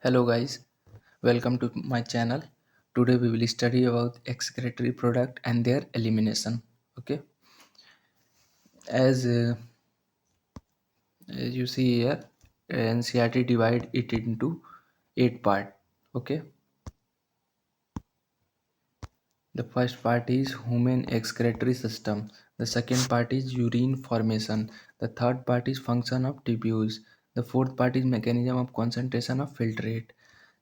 Hello guys, welcome to my channel. Today we will study about excretory product and their elimination. Okay, as you see here, NCERT divide it into 8 part. Okay, the first part is human excretory system. The second part is urine formation. The third part is function of tubules. The fourth part is mechanism of concentration of filtrate.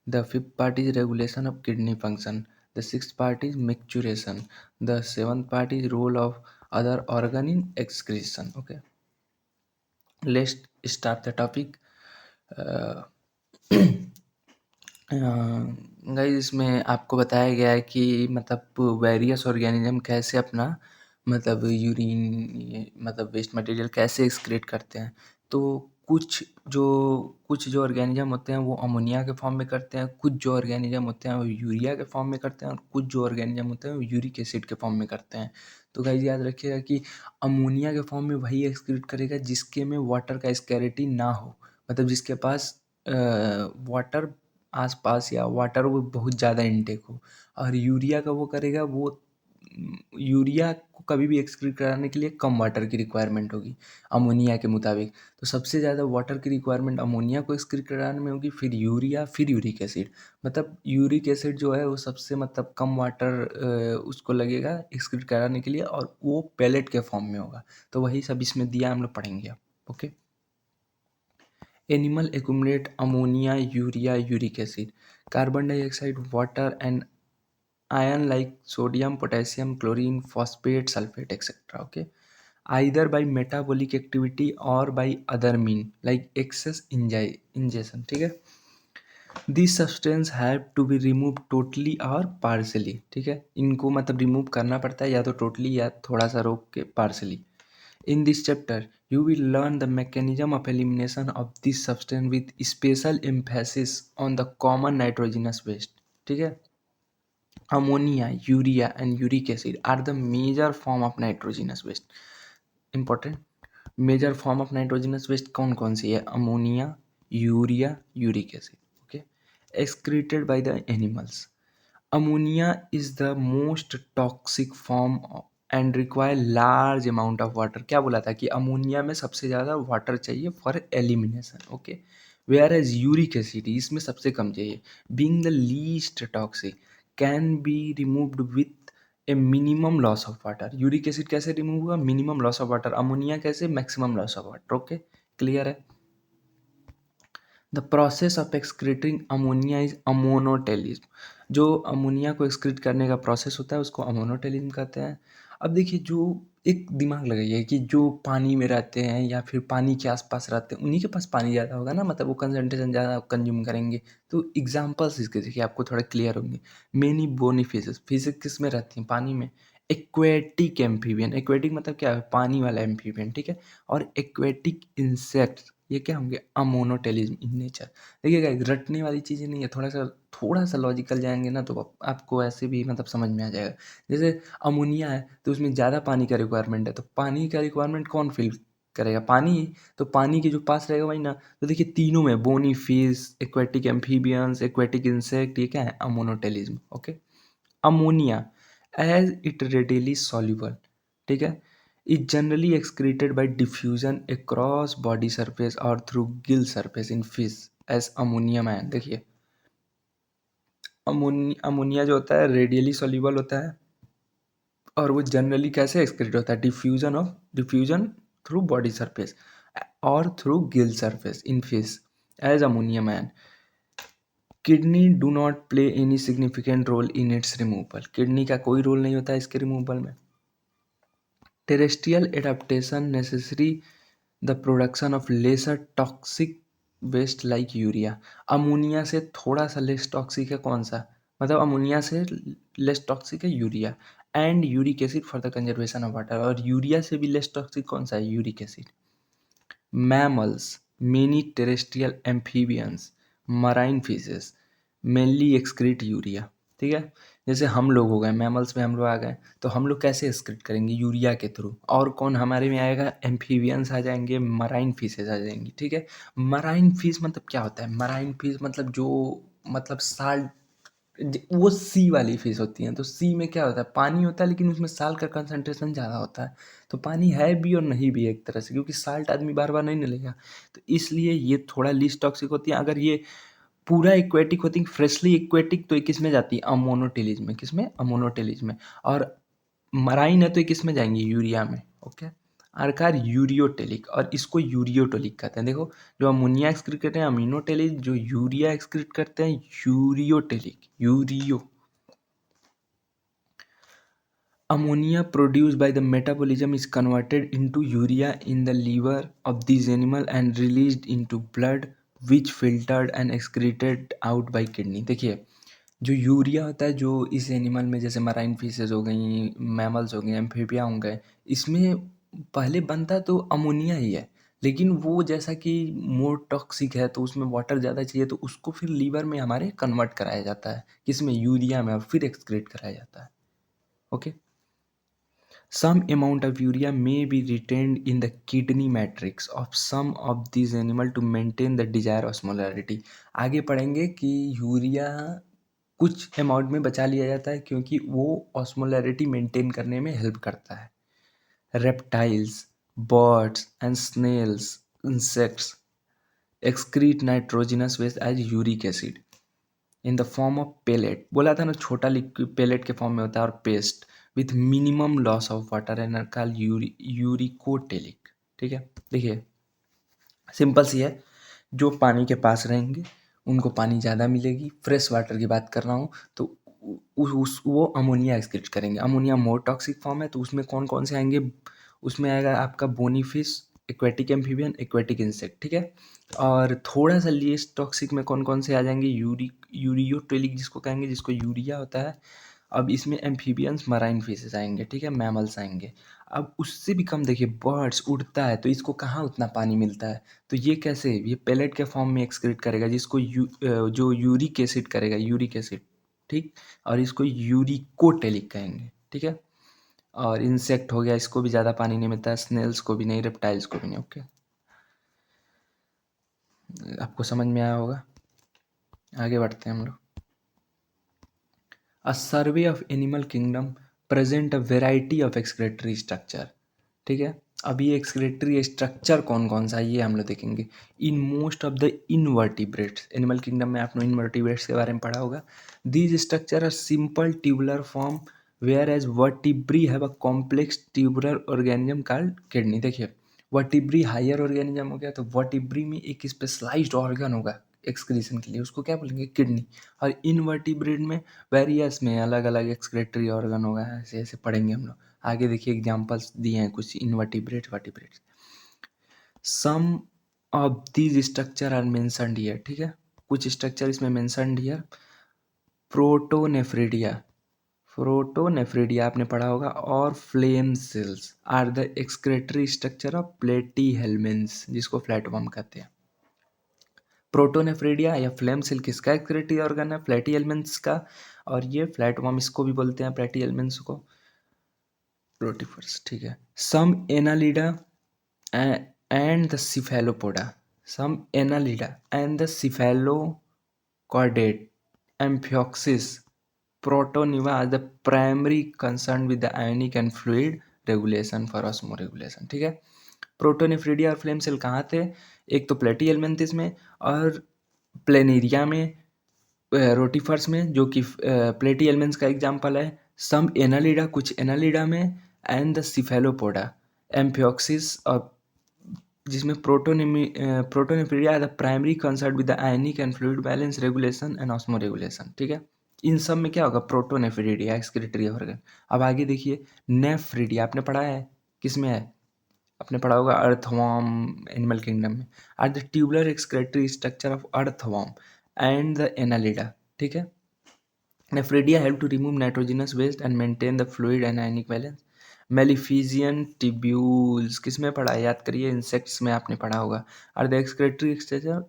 The fifth part is regulation of kidney function. The sixth part is micturition. The seventh part is role of other organ in excretion. Okay, let's start the topic. uh, guys इसमें आपको बताया गया है कि मतलब various organism कैसे अपना मतलब यूरिन मतलब वेस्ट मटेरियल कैसे एक्सक्रीट करते हैं। तो कुछ जो कुछ जो ऑर्गेनिज्म होते हैं वो अमोनिया के फॉर्म में करते हैं, कुछ जो ऑर्गेनिज्म होते हैं वो यूरिया के फॉर्म में करते हैं और कुछ जो ऑर्गेनिज्म होते हैं वो यूरिक एसिड के फॉर्म में करते हैं। तो गाइस याद रखिएगा कि अमोनिया के फॉर्म में वही एक्सक्रीट करेगा जिसके में वाटर का स्कैरिटी ना हो, मतलब जिसके पास वाटर आस-पास या वाटर वो बहुत ज़्यादा इनटेक हो। और यूरिया का वो करेगा वो यूरिया को कभी भी एक्सक्रीट कराने के लिए कम वाटर की रिक्वायरमेंट होगी अमोनिया के मुताबिक। तो सबसे ज़्यादा वाटर की रिक्वायरमेंट अमोनिया को एक्सक्रीट कराने में होगी, फिर यूरिया, फिर यूरिक एसिड। मतलब यूरिक एसिड जो है वो सबसे मतलब कम वाटर उसको लगेगा एक्सक्रीट कराने के लिए और वो पेलेट के फॉर्म में होगा। तो वही सब इसमें दिया हम लोग पढ़ेंगे अब। Okay. Animal accumulate ammonia, urea, uric acid, carbon dioxide, water, and ion like sodium, potassium, chlorine, phosphate, sulfate, etc. Okay, either by metabolic activity or by other mean like excess ingestion. ठीक है, this substance have to be remove totally और partially. ठीक है, इनको मतलब remove करना पड़ता है या तो टोटली या थोड़ा सा रोक के partially. In this chapter, you will learn the mechanism of elimination of this substance with special emphasis on the common nitrogenous waste. ठीक है, ammonia, urea, and uric acid are the major form of nitrogenous waste. Important. Major form of nitrogenous waste कौन कौन सी है? Ammonia, urea, uric acid. Okay, excreted by the animals. Ammonia is the most toxic form and require large amount of water. क्या बोला था कि ammonia में सबसे ज़्यादा वाटर चाहिए for elimination. Okay, where as uric acid इसमें सबसे कम चाहिए। Being the least toxic can be removed with a minimum loss of water. Uric acid कैसे रिमूव हुआ? Minimum loss of water. Ammonia कैसे? Maximum loss of water. Okay, clear है। The process of excreting ammonia is ammonotelism. जो ammonia को excrete करने का process होता है उसको अमोनोटेलिज्म कहते हैं। अब देखिए, जो एक दिमाग लगाइए कि जो पानी में रहते हैं या फिर पानी के आसपास रहते हैं उन्हीं के पास पानी ज़्यादा होगा ना, मतलब वो कंसनट्रेशन ज़्यादा कंज्यूम करेंगे। तो एग्जाम्पल्स इसके देखिए आपको थोड़ा क्लियर होंगे। मेनी बोनी फिशेस, फिशेस किस में रहती हैं? पानी में। एक्वेटिक एम्फीबियन, एक्वेटिक मतलब क्या है? पानी वाला एम्फीबियन। ठीक है, और एक्वेटिक इंसेक्ट्स ये क्या होंगे? Ammonotelism in nature. देखिएगा रटने वाली चीज़ें नहीं है, थोड़ा सा लॉजिकल जाएंगे ना तो आपको ऐसे भी मतलब समझ में आ जाएगा। जैसे अमोनिया है तो उसमें ज़्यादा पानी का रिक्वायरमेंट है, तो पानी का रिक्वायरमेंट कौन फिल करेगा? पानी ही। तो पानी के जो पास रहेगा वही ना। तो देखिए तीनों में bony fish, aquatic amphibians, aquatic insect, ये क्या है? Ammonotelism. Okay. Ammonia as it readily soluble, ठीक है, is generally excreted by diffusion across body surface or through gill surface in fish as ammonium ion। देखिए अमोनिया जो होता है radially soluble होता है और वो जनरली कैसे एक्सक्रीट होता है? डिफ्यूजन थ्रू बॉडी सरफेस और through gill surface in fish as ammonium ion. Kidney do not play any significant role in its removal. Kidney का कोई रोल नहीं होता है इसके रिमूवल में। Terrestrial adaptation necessary the production of lesser toxic waste like urea. Ammonia से थोड़ा सा लेस टॉक्सिक है कौन सा? मतलब अमोनिया से लेस टॉक्सिक है urea and uric acid for the conservation of water. और यूरिया से भी लेस टॉक्सिक कौन सा है? Uric acid. Mammals, many terrestrial amphibians, marine fishes mainly excrete urea. ठीक है। जैसे हम लोग हो गए, मैमल्स में हम लोग आ गए, तो हम लोग कैसे एक्सक्रीट करेंगे? यूरिया के थ्रू। और कौन हमारे में आएगा? एम्फीबियंस आ जाएंगे, मराइन फिशेज आ जाएंगी। ठीक है। मराइन फिश मतलब क्या होता है? मराइन फिश मतलब जो मतलब साल्ट, वो सी वाली फिश होती हैं। तो सी में क्या होता है? पानी होता है, लेकिन उसमें साल्ट का कंसंट्रेशन ज़्यादा होता है। तो पानी है भी और नहीं भी एक तरह से, क्योंकि साल्ट आदमी बार बार नहीं मिलेगा। तो इसलिए ये थोड़ा लीस्ट टॉक्सिक होती है। अगर ये पूरा एक्वेटिक होती है, फ्रेशली एक्वेटिक, तो ये किस में जाती है? अमोनोटेलिज में। किस में? अमोनोटेलिज में। और मराइन है तो ये किस में जाएंगी? यूरिया में। ओके। आरकार यूरियोटेलिक, और इसको यूरियोटोलिक कहते हैं। देखो, जो अमोनिया एक्सक्रीट करते हैं अमीनोटेलिक, जो यूरिया एक्सक्रीट करते हैं ureotelic. यूरियो। Ammonia produced by the metabolism is converted into urea in the liver of these animal and released into blood which filtered and excreted out by kidney। देखिए, जो urea होता है, जो इस animal में जैसे मराइन फिशेज हो गई, मैमल्स हो गए, एम्फीबिया हो गए, इसमें पहले बनता तो अमोनिया ही है। लेकिन वो जैसा कि मोर टॉक्सिक है तो उसमें वाटर ज़्यादा चाहिए, तो उसको फिर लीवर में हमारे कन्वर्ट कराया जाता है। किसमें? यूरिया में, और फिर एक्सक्रीट कराया जाता है। Okay. Some amount of urea may be retained in the kidney matrix of some of these animal to maintain the desired osmolarity। आगे पढ़ेंगे कि यूरिया कुछ अमाउंट में बचा लिया जाता है, क्योंकि वो ऑस्मोलैरिटी मेंटेन करने में हेल्प करता है। Reptiles, birds and snails, insects excrete nitrogenous waste as uric acid in the form of pellet. बोला था ना, छोटा लिक्विड पेलेट के फॉर्म में होता है, और paste with minimum loss of water and call uricotelic. ठीक है। देखिए, सिंपल सी है। जो पानी के पास रहेंगे उनको पानी ज़्यादा मिलेगी। फ्रेश वाटर की बात कर रहा हूँ, तो वो अमोनिया एक्सक्रीट करेंगे। अमोनिया मोर टॉक्सिक फॉर्म है, तो उसमें कौन कौन से आएंगे? उसमें आएगा आपका bony fish, aquatic amphibian, aquatic insect. ठीक है। और थोड़ा सा लीस्ट टॉक्सिक में कौन कौन से आ जाएंगे? यूरियोटेलिक जिसको कहेंगे, जिसको यूरिया होता है। अब इसमें एम्फीबियंस, मराइन फिशेस आएंगे। ठीक है। मैमल्स आएंगे। अब उससे भी कम देखिए, बर्ड्स उड़ता है, तो इसको कहाँ उतना पानी मिलता है? तो ये कैसे? ये पेलेट के फॉर्म में एक्सक्रीट करेगा, जिसको जो यूरिक एसिड करेगा, यूरिक एसिड। ठीक। और इसको यूरिकोटेलिक कहेंगे। ठीक है। और इंसेक्ट हो गया, इसको भी ज़्यादा पानी नहीं मिलता है, स्नेल्स को भी नहीं, रेप्टाइल्स को भी नहीं। ओके, आपको समझ में आया होगा। आगे बढ़ते हैं हम लोग। A survey of animal kingdom present a variety of excretory structure. ठीक है। अब ये एक्सक्रेटरी स्ट्रक्चर कौन कौन सा है ये हम लोग देखेंगे। In most of the invertebrates, animal kingdom में आपने इनवर्टिब्रेट्स के बारे में पढ़ा होगा। These structure are simple tubular form whereas vertebrae have a complex tubular organism called kidney. देखिए, वर्टिब्री हायर ऑर्गेनिज्म हो गया, तो वर्टिब्री में एक स्पेशलाइज्ड ऑर्गन होगा एक्सक्रीशन के लिए, उसको क्या बोलेंगे? किडनी। और इनवर्टिब्रेट में वेरियस में अलग अलग एक्सक्रेटरी ऑर्गन होगा। ऐसे ऐसे पढ़ेंगे हम लोग। आगे देखिए, एग्जांपल्स दिए हैं कुछ invertebrate, vertebrate. Some of these structure are mentioned here. ठीक है। कुछ स्ट्रक्चर इसमें मेंशन्ड हियर। प्रोटोनेफ्रिडिया, प्रोटोनेफ्रिडिया आपने पढ़ा होगा। और flame cells are the excretory structure of Platyhelminthes, जिसको फ्लैटवर्म कहते हैं। प्रोटोनेफ्रिडिया या फ्लेम सेल किसका एक्सक्रेटरी ऑर्गन है? प्लेटीहेल्मिन्स का। और ये फ्लैटवर्म इसको भी बोलते हैं, प्लेटीहेल्मिन्स को, रोटिफर्स। ठीक है। सम Annelida and the cephalopoda, some annelida and the cephalochordate, amphioxus, protoniva are the primary concerned with the ionic and fluid regulation for osmoregulation। ठीक है। प्रोटोनेफ्रिडिया और फ्लेम सेल कहाँ थे? एक तो प्लेटीहेल्मिन्थस में, और प्लेनेरिया में, रोटिफर्स में, जो कि प्लेटीहेल्मिन्थस का एग्जाम्पल है। सम एनालिडा, कुछ एनालिडा में, एंड द सिफेलोपोडा, एम्फियोक्सिस, और जिसमें protonephridia the primary concern with the ionic and fluid balance regulation and osmoregulation. ठीक है। इन सब में क्या होगा? Protonephridia excretory organ. अब आगे देखिए, नेफ्रिडिया आपने पढ़ा है, किस में है? आपने पढ़ा होगा अर्थवर्म, एनिमल किंगडम में। Are the tubular excretory structure of earthworm and the Annelida. ठीक है। Nephridia help to remove nitrogenous waste and maintain the fluid and ionic balance. Malpighian tubules किस में पढ़ा है? याद करिए, इंसेक्ट्स में आपने पढ़ा होगा। Are the excretory structure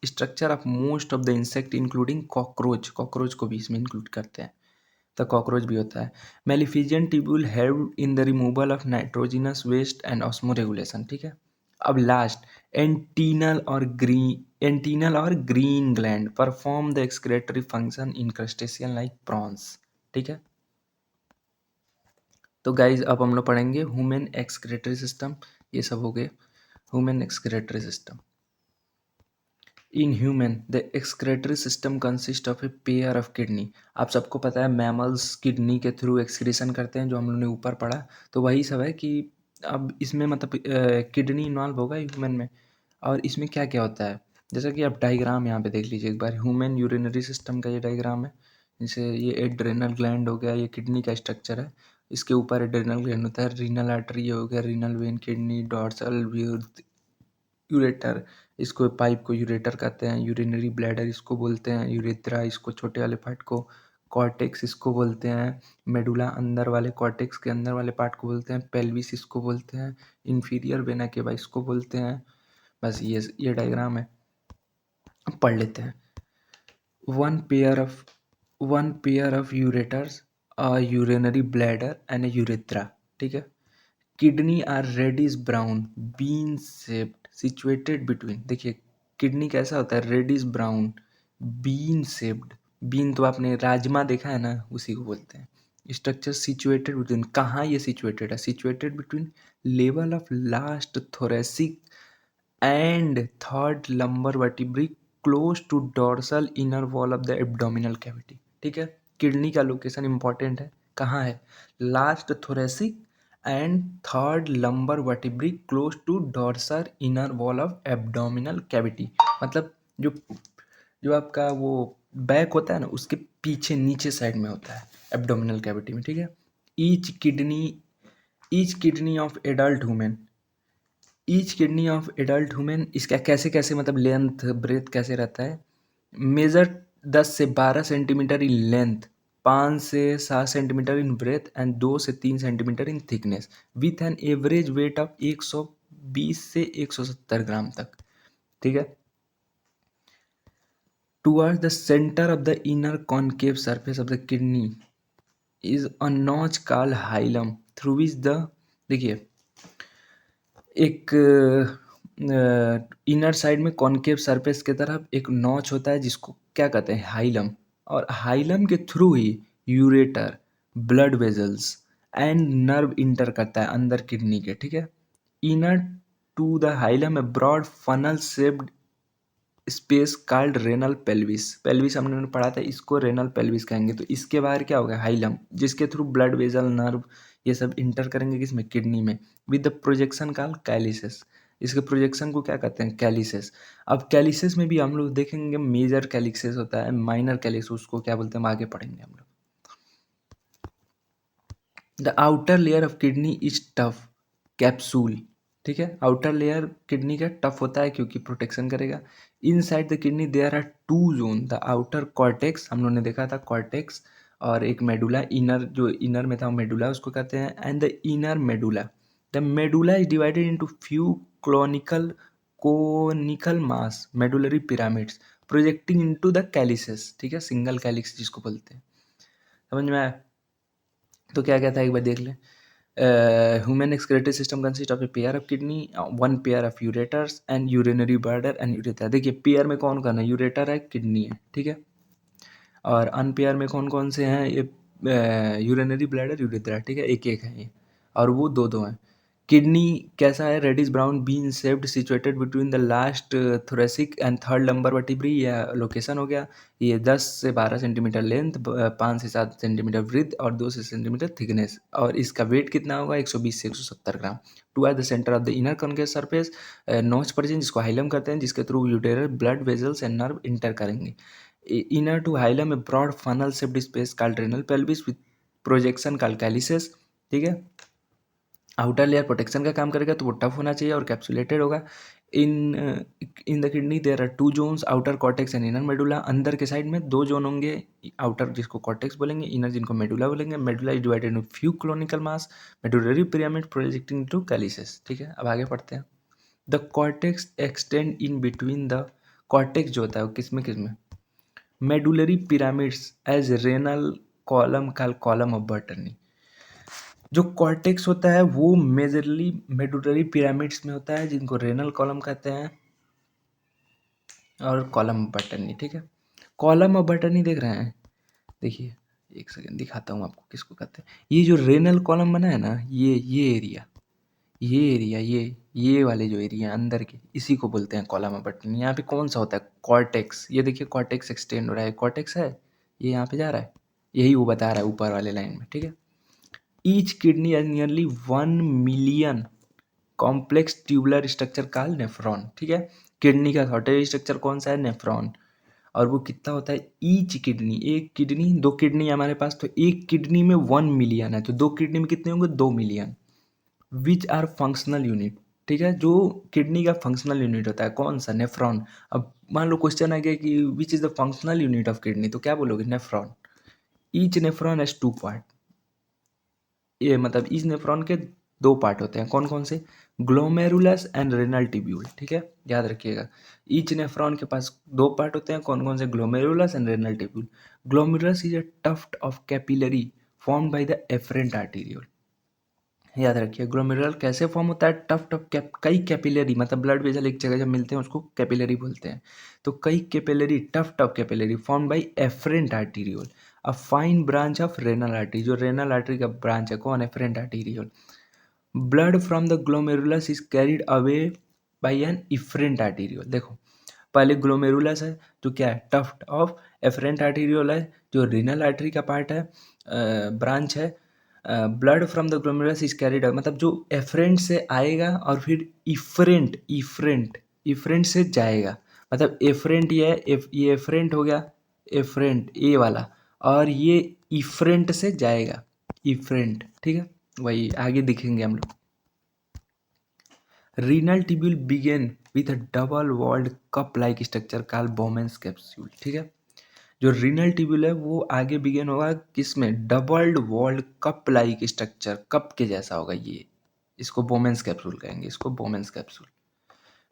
structure of most of the insect including cockroach, cockroach को भी इसमें इंक्लूड करते हैं, तो कॉकरोच भी होता है। Malpighian tubule help in the removal of nitrogenous waste and osmoregulation, ठीक है। अब लास्ट, एंटीनल और green gland perform the excretory function in crustacean like prawns, ठीक है। तो गाइज अब हम लोग पढ़ेंगे ह्यूमन एक्सक्रेटरी सिस्टम, ये सब हो गए human excretory system. In human the excretory system consist of a pair of kidney. आप सबको पता है मैमल्स किडनी के थ्रू एक्सक्रीशन करते हैं, जो हम लोगों ने ऊपर पढ़ा, तो वही सब है कि अब इसमें मतलब किडनी इन्वॉल्व होगा ह्यूमन में। और इसमें क्या क्या होता है, जैसा कि आप डायग्राम यहाँ पे देख लीजिए एक बार, ह्यूमन यूरिनरी सिस्टम का ये डायग्राम है। जैसे ये एड्रेनल ग्लैंड हो गया, ये किडनी का स्ट्रक्चर है, इसके ऊपर एड्रेनल ग्लैंड होता है, रीनल आर्टरी हो गया, renal vein, kidney, dorsal ureter, इसको पाइप को यूरेटर कहते हैं, यूरिनरी ब्लैडर इसको बोलते हैं, यूरेथ्रा इसको छोटे वाले पार्ट को, कॉर्टेक्स इसको बोलते हैं, मेडुला अंदर वाले कॉर्टेक्स के अंदर वाले पार्ट को बोलते हैं, पेल्विस इसको बोलते हैं, इंफीरियर वेना केवा इसको बोलते हैं। बस ये डायग्राम है, अब पढ़ लेते हैं। One pair of ureters, a urinary bladder and a urethra, ठीक है। Kidney are reddish brown bean shaped situated between, देखिए किडनी कैसा होता है, reddish brown bean shaped, bean तो आपने राजमा देखा है ना, उसी को बोलते हैं। स्ट्रक्चर सिचुएटेड बिटवीन, कहाँ ये सिचुएटेड है, situated between level of last thoracic and third lumbar vertebrae close to dorsal inner wall of the abdominal cavity, ठीक है। किडनी का लोकेशन इंपॉर्टेंट है, कहाँ है, last thoracic and third lumbar vertebrae close to dorsal inner wall of abdominal cavity, मतलब जो जो आपका वो बैक होता है ना, उसके पीछे नीचे साइड में होता है एब्डोमिनल कैविटी में, ठीक है। Each kidney of adult human, each kidney of adult human, इसका कैसे कैसे मतलब लेंथ ब्रेथ कैसे रहता है, मेजर 10 से 12 सेंटीमीटर इन लेंथ, 5 से 7 सेंटीमीटर इन ब्रेथ एंड 2 से 3 centimetre in thickness, with an average weight of 120 से 170 ग्राम तक, ठीक है। Towards the centre of the inner concave surface of the kidney is a notch called hilum through which the, देखिए एक inner side में concave surface की तरफ एक नॉच होता है जिसको क्या कहते हैं, हाइलम, और हाइलम के थ्रू ही ureter, blood vessels and nerve enter करता है अंदर किडनी के, ठीक है। Inner to the hilum a broad funnel shaped space called renal pelvis, pelvis हमने पढ़ा था, इसको रेनल पेल्विस कहेंगे। तो इसके बाहर क्या होगा, हाइलम, जिसके थ्रू ब्लड वेजल, नर्व, ये सब इंटर करेंगे किसमें, किडनी में, with the projection called calyces, इसके प्रोजेक्शन को क्या कहते हैं, कैलिसेस। अब कैलिसेस में भी हम लोग देखेंगे मेजर कैलिसेस होता है, माइनर कैलिस उसको क्या बोलते हैं, हम आगे पढ़ेंगे हम लोग। The outer layer of kidney is tough capsule, ठीक है। आउटर लेयर किडनी का टफ होता है क्योंकि प्रोटेक्शन करेगा। इन side the kidney there are to zone, the outer cortex हम लोगों ने देखा था, कॉर्टेक्स, और एक मेडुला, इनर जो इनर में था मेडुला उसको कहते हैं, and the inner medulla, the medulla is divided into few conical conical mass medullary pyramids projecting into the calyces, ठीक है, सिंगल कैलिक्स जिसको बोलते हैं, समझ में आया। तो क्या क्या था एक बार देख लें। Human excretory system consist of a pair of kidney, one pair of ureters and urinary bladder and urethra. देखिए पेयर में कौन कौन है, यूरेटर है, किडनी है, ठीक है। और अनपेयर में कौन कौन से हैं, ये यूरिनरी ब्लैडर, यूरेथ्रा, ठीक है, एक एक है ये, और वो दो दो हैं। किडनी कैसा है, reddish brown bean shaped situated between the last thoracic and third lumbar vertebrae, यह लोकेशन हो गया। ये 10 से 12 सेंटीमीटर लेंथ, 5 से 7 सेंटीमीटर विड्थ और 2 से सेंटीमीटर थिकनेस, और इसका वेट कितना होगा, 120 से 170 gram. To are the centre of the inner concave surface notch portion, जिसको हाइलम कहते हैं, जिसके through ureteral blood vessels and nerve enter करेंगे। Inner to hilum a broad funnel shaped space called renal pelvis with projection called calyces, ठीक है। Outer layer protection का काम करेगा तो वो टफ होना चाहिए और कैप्सुलेटेड होगा। In in the kidney there are two zones, outer cortex and inner medulla, अंदर के साइड में दो जोन होंगे, आउटर जिसको कॉर्टेक्स बोलेंगे, इनर जिनको मेडुला बोलेंगे। Medulla is divided in few conical mass medullary pyramid projecting to calyces, ठीक है। अब आगे पढ़ते हैं। The cortex extend in between the cortex जो होता है वो किसमें medullary pyramids as renal column column of Bertini. जो कॉर्टेक्स होता है वो मेजरली मेडुलरी पिरामिड्स में होता है, जिनको रेनल कॉलम कहते हैं, और कॉलम ऑफ बर्टनी। ठीक है, कॉलम ऑफ बर्टनी देख रहे हैं, देखिए एक सेकंड दिखाता हूँ आपको किसको कहते हैं। ये जो रेनल कॉलम बना है ना, ये एरिया ये वाले जो एरिया अंदर के, इसी को बोलते हैं कॉलम ऑफ बर्टनी। यहाँ पे कौन सा होता है, कॉर्टेक्स। ये देखिए कॉर्टेक्स एक्सटेंड हो रहा है, कॉर्टेक्स है, ये यहाँ पे जा रहा है, यही वो बता रहा है ऊपर वाले लाइन में। ठीक है, each kidney has nearly 1 million complex tubular structure called nephron. ठीक है, किडनी का शॉर्टेज स्ट्रक्चर कौन सा है, नेफ्रॉन। और वो कितना होता है, ईच किडनी, एक किडनी, दो किडनी हमारे पास, तो एक किडनी में 1 मिलियन है, तो दो किडनी में कितने होंगे, 2 million. Which are functional unit. ठीक है, जो किडनी का फंक्शनल यूनिट होता है कौन सा, नेफ्रॉन। अब मान लो क्वेश्चन आ गया कि which is the functional unit of kidney, तो क्या बोलोगे, nephron. Each nephron has 2 part. ये मतलब इस नेफ्रॉन के 2 पार्ट होते हैं, कौन कौन से, ग्लोमेरुलस एंड रेनल ट्यूब्यूल। ठीक है, याद रखिएगा, ईच नेफ्रॉन के पास 2 पार्ट होते हैं, कौन कौन से, glomerulus and renal tubule. Glomerulus is a tuft of capillary formed by the afferent arteriole. याद रखिए, ग्लोमेरुलर कैसे फॉर्म होता है, टफ्ट ऑफ कई कैपिलरी, मतलब ब्लड वेसल एक जगह जब मिलते हैं उसको कैपिलरी बोलते हैं। तो कई capillary, tuft of capillary form by afferent arteriole, a fine branch of renal artery. जो रेनल आर्टरी का ब्रांच है कौन, afferent arteriole. Blood from the glomerulus is carried away by an efferent arteriole. देखो, पहले ग्लोमेरुलस है जो क्या है, टफ्ट ऑफ, एफरेंट आर्टीरियोल है जो रेनल आर्टरी का पार्ट है, ब्रांच है। Blood from the glomerulus is carried, मतलब जो एफरेंट से आएगा और फिर इफरेंट इफरेंट इफरेंट से जाएगा। मतलब एफरेंट ये है, ये एफरेंट हो गया, एफरेंट ए वाला, और ये इफरेंट से जाएगा, इफरेंट। ठीक है, वही आगे दिखेंगे हम लोग। Renal tubule begin with a double walled cup like structure called Bowman's capsule. ठीक है, जो रीनल ट्यूब्यूल है वो आगे बिगेन होगा किसमें, doubled walled cup like structure, cup के जैसा होगा ये, इसको बोमेंस कैप्सूल कहेंगे, इसको Bowman's capsule.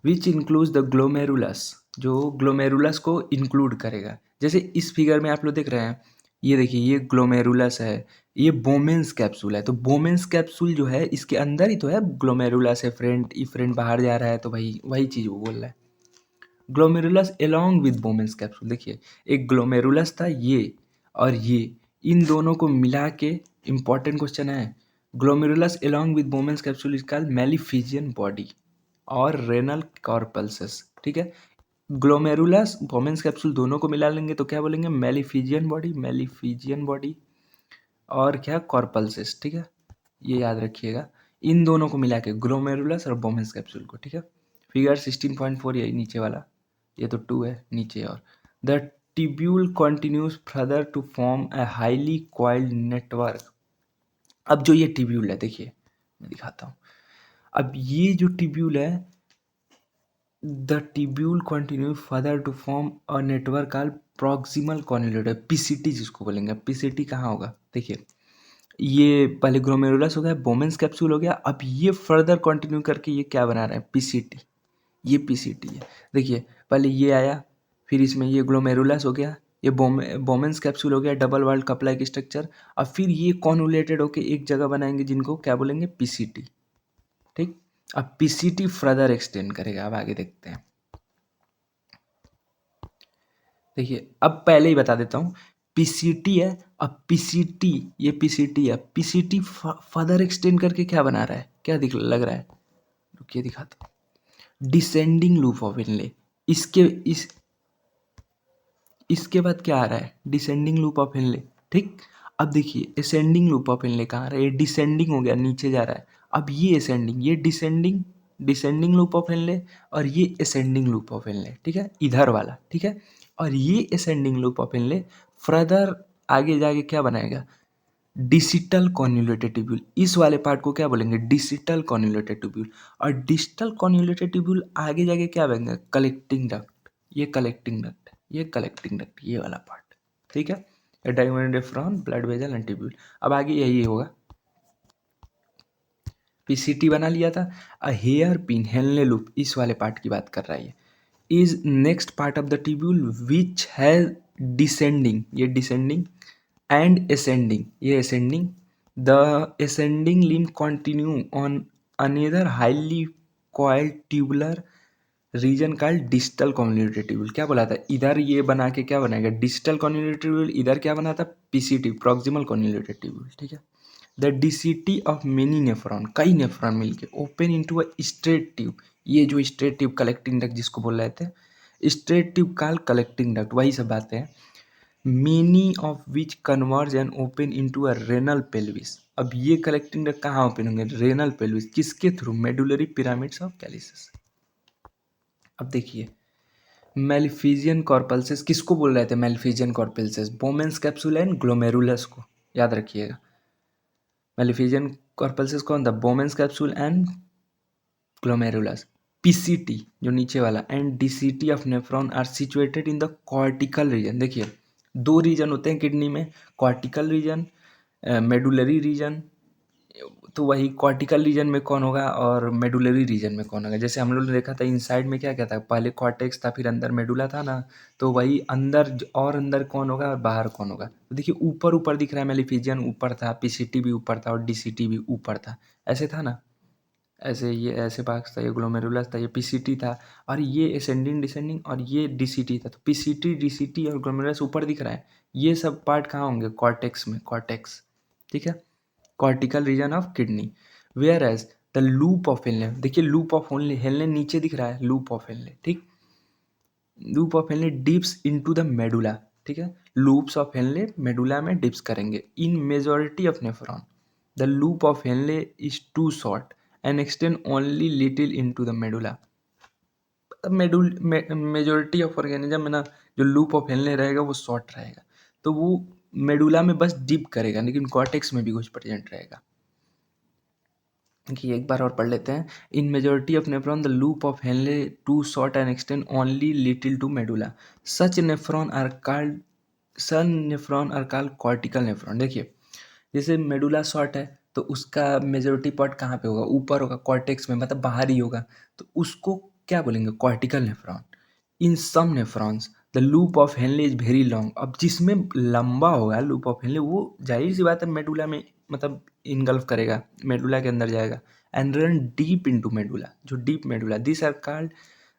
Which includes the glomerulus, जो ग्लोमेरुलस को इंक्लूड करेगा। जैसे इस फिगर में आप लोग देख रहे हैं, ये देखिए ये ग्लोमेरुलस है, ये बोमेंस कैप्सूल है। तो बोमेंस कैप्सूल जो है इसके अंदर ही तो है ग्लोमेरुलस, एफरेंट इफरेंट बाहर जा रहा है, तो भाई वही चीज़ वो बोल रहा है। Glomerulus along with Bowman's capsule, देखिए एक ग्लोमेरुलस था ये, और ये, इन दोनों को मिला के, इंपॉर्टेंट क्वेश्चन है, glomerulus along with Bowman's capsule is called Malpighian body और रेनल कॉर्पल्सेस। ठीक है, ग्लोमेरुलस बोमेंस कैप्सूल दोनों को मिला लेंगे तो क्या बोलेंगे, मेलिफिजियन बॉडी, मेलिफिजियन बॉडी, और क्या, कॉर्पल्सेस। ठीक है, ये याद रखिएगा, इन दोनों को मिला के, ग्लोमेरुलस और बोमेंस कैप्सूल को। ठीक है, फिगर 16.4 यही नीचे वाला, ये तो 2 है नीचे। और the tubule continues further to form a highly coiled network. अब जो ये ट्यूब्यूल है, देखिए मैं दिखाता हूँ, अब ये जो ट्यूब्यूल है, the tubule continue further to form a network called proximal convoluted, PCT जिसको बोलेंगे। पीसीटी कहाँ होगा, देखिए ये पहले ग्लोमेरुलस हो गया, बोमेंस कैप्सूल हो गया, अब ये फर्दर कंटिन्यू करके ये क्या बना रहा है, पीसीटी। ये पीसीटी है, देखिए पहले ये आया, फिर इसमें ये ग्लोमेरुलस हो गया, ये बोमेंस कैप्सूल हो गया, double world cup like structure, और फिर ये कॉन्युलेटेड होके एक जगह बनाएंगे जिनको क्या बोलेंगे, पीसीटी। ठीक, अब पीसीटी फर्दर एक्सटेंड करेगा, अब आगे देखते हैं। देखिए अब पहले ही बता देता हूँ, पीसीटी है, अब पीसीटी, ये पीसीटी है, पीसीटी फर्दर एक्सटेंड करके क्या बना रहा है, क्या दिख लग रहा है, रुकिए दिखाता हूँ, डिसेंडिंग लूप ऑफ इनले। इसके इसके बाद क्या आ रहा है, डिसेंडिंग लूप ऑफ इनले। ठीक, अब देखिए असेंडिंग लूप ऑफ इनले कहाँ आ रहा है, ये डिसेंडिंग हो गया, नीचे जा रहा है। अब ये असेंडिंग, ये डिसेंडिंग, डिसेंडिंग लूप ऑफ इनले, और ये असेंडिंग लूप ऑफ इनले। ठीक है, इधर वाला। ठीक है, और ये ascending loop of inlay further आगे जाके क्या बनाएगा, डिजिटल कॉन्युलेटेड ट्यूब्यूल। इस वाले पार्ट को क्या बोलेंगे, डिजिटल कॉन्युलेटेड ट्यूब्यूल। और डिजिटल कॉन्युलेटेड ट्यूब्यूल आगे जाके क्या बनेगा, कलेक्टिंग डक्ट। ये कलेक्टिंग डक्ट, ये कलेक्टिंग डक्ट, ये वाला पार्ट। ठीक है, diamond frown blood vessel and tubule. अब आगे यही होगा, पीसीटी बना लिया था। अ हेयर पिन हेलने लूप, इस वाले पार्ट की बात कर रहा है ये। is next part of the tubule which has descending, ये descending and ascending, ये ascending. The ascending limb continue on another highly coiled tubular reason called distal convoluted tubule. क्या बोला था, इधर ये बना के क्या बनाएगा डिस्टल कॉन्वोल्यूटेड ट्यूबुल, इधर क्या बना था पीसीटी प्रॉक्सिमल कॉन्वोल्यूटेड ट्यूबुल. ठीक है. The DCT of many nephron, कई नेफ्रॉन मिलके open into a straight tube. ये जो स्ट्रेट ट्यूब कलेक्टिंग डक्ट जिसको बोल रहे थे straight tube called collecting duct, वही सब बातें हैं. Many of which converge and open into a renal pelvis. अब ये कलेक्टिंग डक्ट कहाँ ओपन होंगे रेनल पेल्विस, किसके थ्रू मेडुलरी पिरामिड्स ऑफ कैलिसिस. अब देखिए मेलिफिजियन कॉर्पल्सिस किसको बोल रहे थे मेलिफिजियन कॉर्पल्सिस, बोमेंस कैप्सूल एंड ग्लोमेरुलस को याद रखिएगा. मेलिफिजियन कॉर्पल्सिस कौन था, बोमेंस कैप्सूल एंड ग्लोमेरुलस. पीसीटी जो नीचे वाला and DCT of nephron are situated in the cortical region. देखिए दो रीजन होते हैं किडनी में, कॉर्टिकल रीजन मेडुलरी रीजन. तो वही कॉर्टिकल रीजन में कौन होगा और मेडुलरी रीजन में कौन होगा. जैसे हम लोग ने देखा था इनसाइड में क्या क्या था, पहले कॉर्टेक्स था फिर अंदर मेडुला था ना. तो वही अंदर और अंदर कौन होगा और बाहर कौन होगा. तो देखिए ऊपर ऊपर दिख रहा है मेलिफिजियन ऊपर था, पीसीटी भी ऊपर था और डीसीटी भी ऊपर था. ऐसे था ना, ऐसे ये ऐसे भाग था, ये ग्लोमेरुलस था, ये पीसीटी था और ये असेंडिंग डिसेंडिंग और ये डीसीटी था. तो पीसीटी डीसीटी और ग्लोमेरुलस ऊपर दिख रहा है. ये सब पार्ट कहाँ होंगे कॉर्टेक्स में, कॉर्टेक्स. ठीक है. Cortical region of kidney. Where as the loop of Henle, देखिए लूप ऑफ हेनले नीचे दिख रहा है, लूप ऑफ हेनले. ठीक. Loop of Henle dips into the medulla. ठीक है. लूप्स ऑफ हेनले मेडुला में डिप्स करेंगे in majority of nephron. The loop of Henle is too short and extend only little into the medulla. Majority of organism में ना जो loop of Henley रहेगा वो short रहेगा, तो वो मेडुला में बस डिप करेगा, लेकिन कॉर्टेक्स में भी कुछ प्रेजेंट रहेगा. देखिए एक बार और पढ़ लेते हैं. In majority of nephron the loop of Henle too short and extend only little to medulla. Such nephron are called sun nephron are called cortical nephron. देखिए जैसे मेडुला शॉर्ट है तो उसका मेजोरिटी पार्ट कहाँ पे होगा, ऊपर होगा कॉर्टेक्स में, मतलब बाहर ही होगा. तो उसको क्या बोलेंगे cortical nephron. In some nephrons the loop of Henle is very long. अब जिसमें लंबा होगा लूप ऑफ हेनले वो जाहिर सी बात है मेडुला में मतलब इनगल्फ करेगा, मेडुला के अंदर जाएगा. And run deep into medulla, जो deep medulla. This are called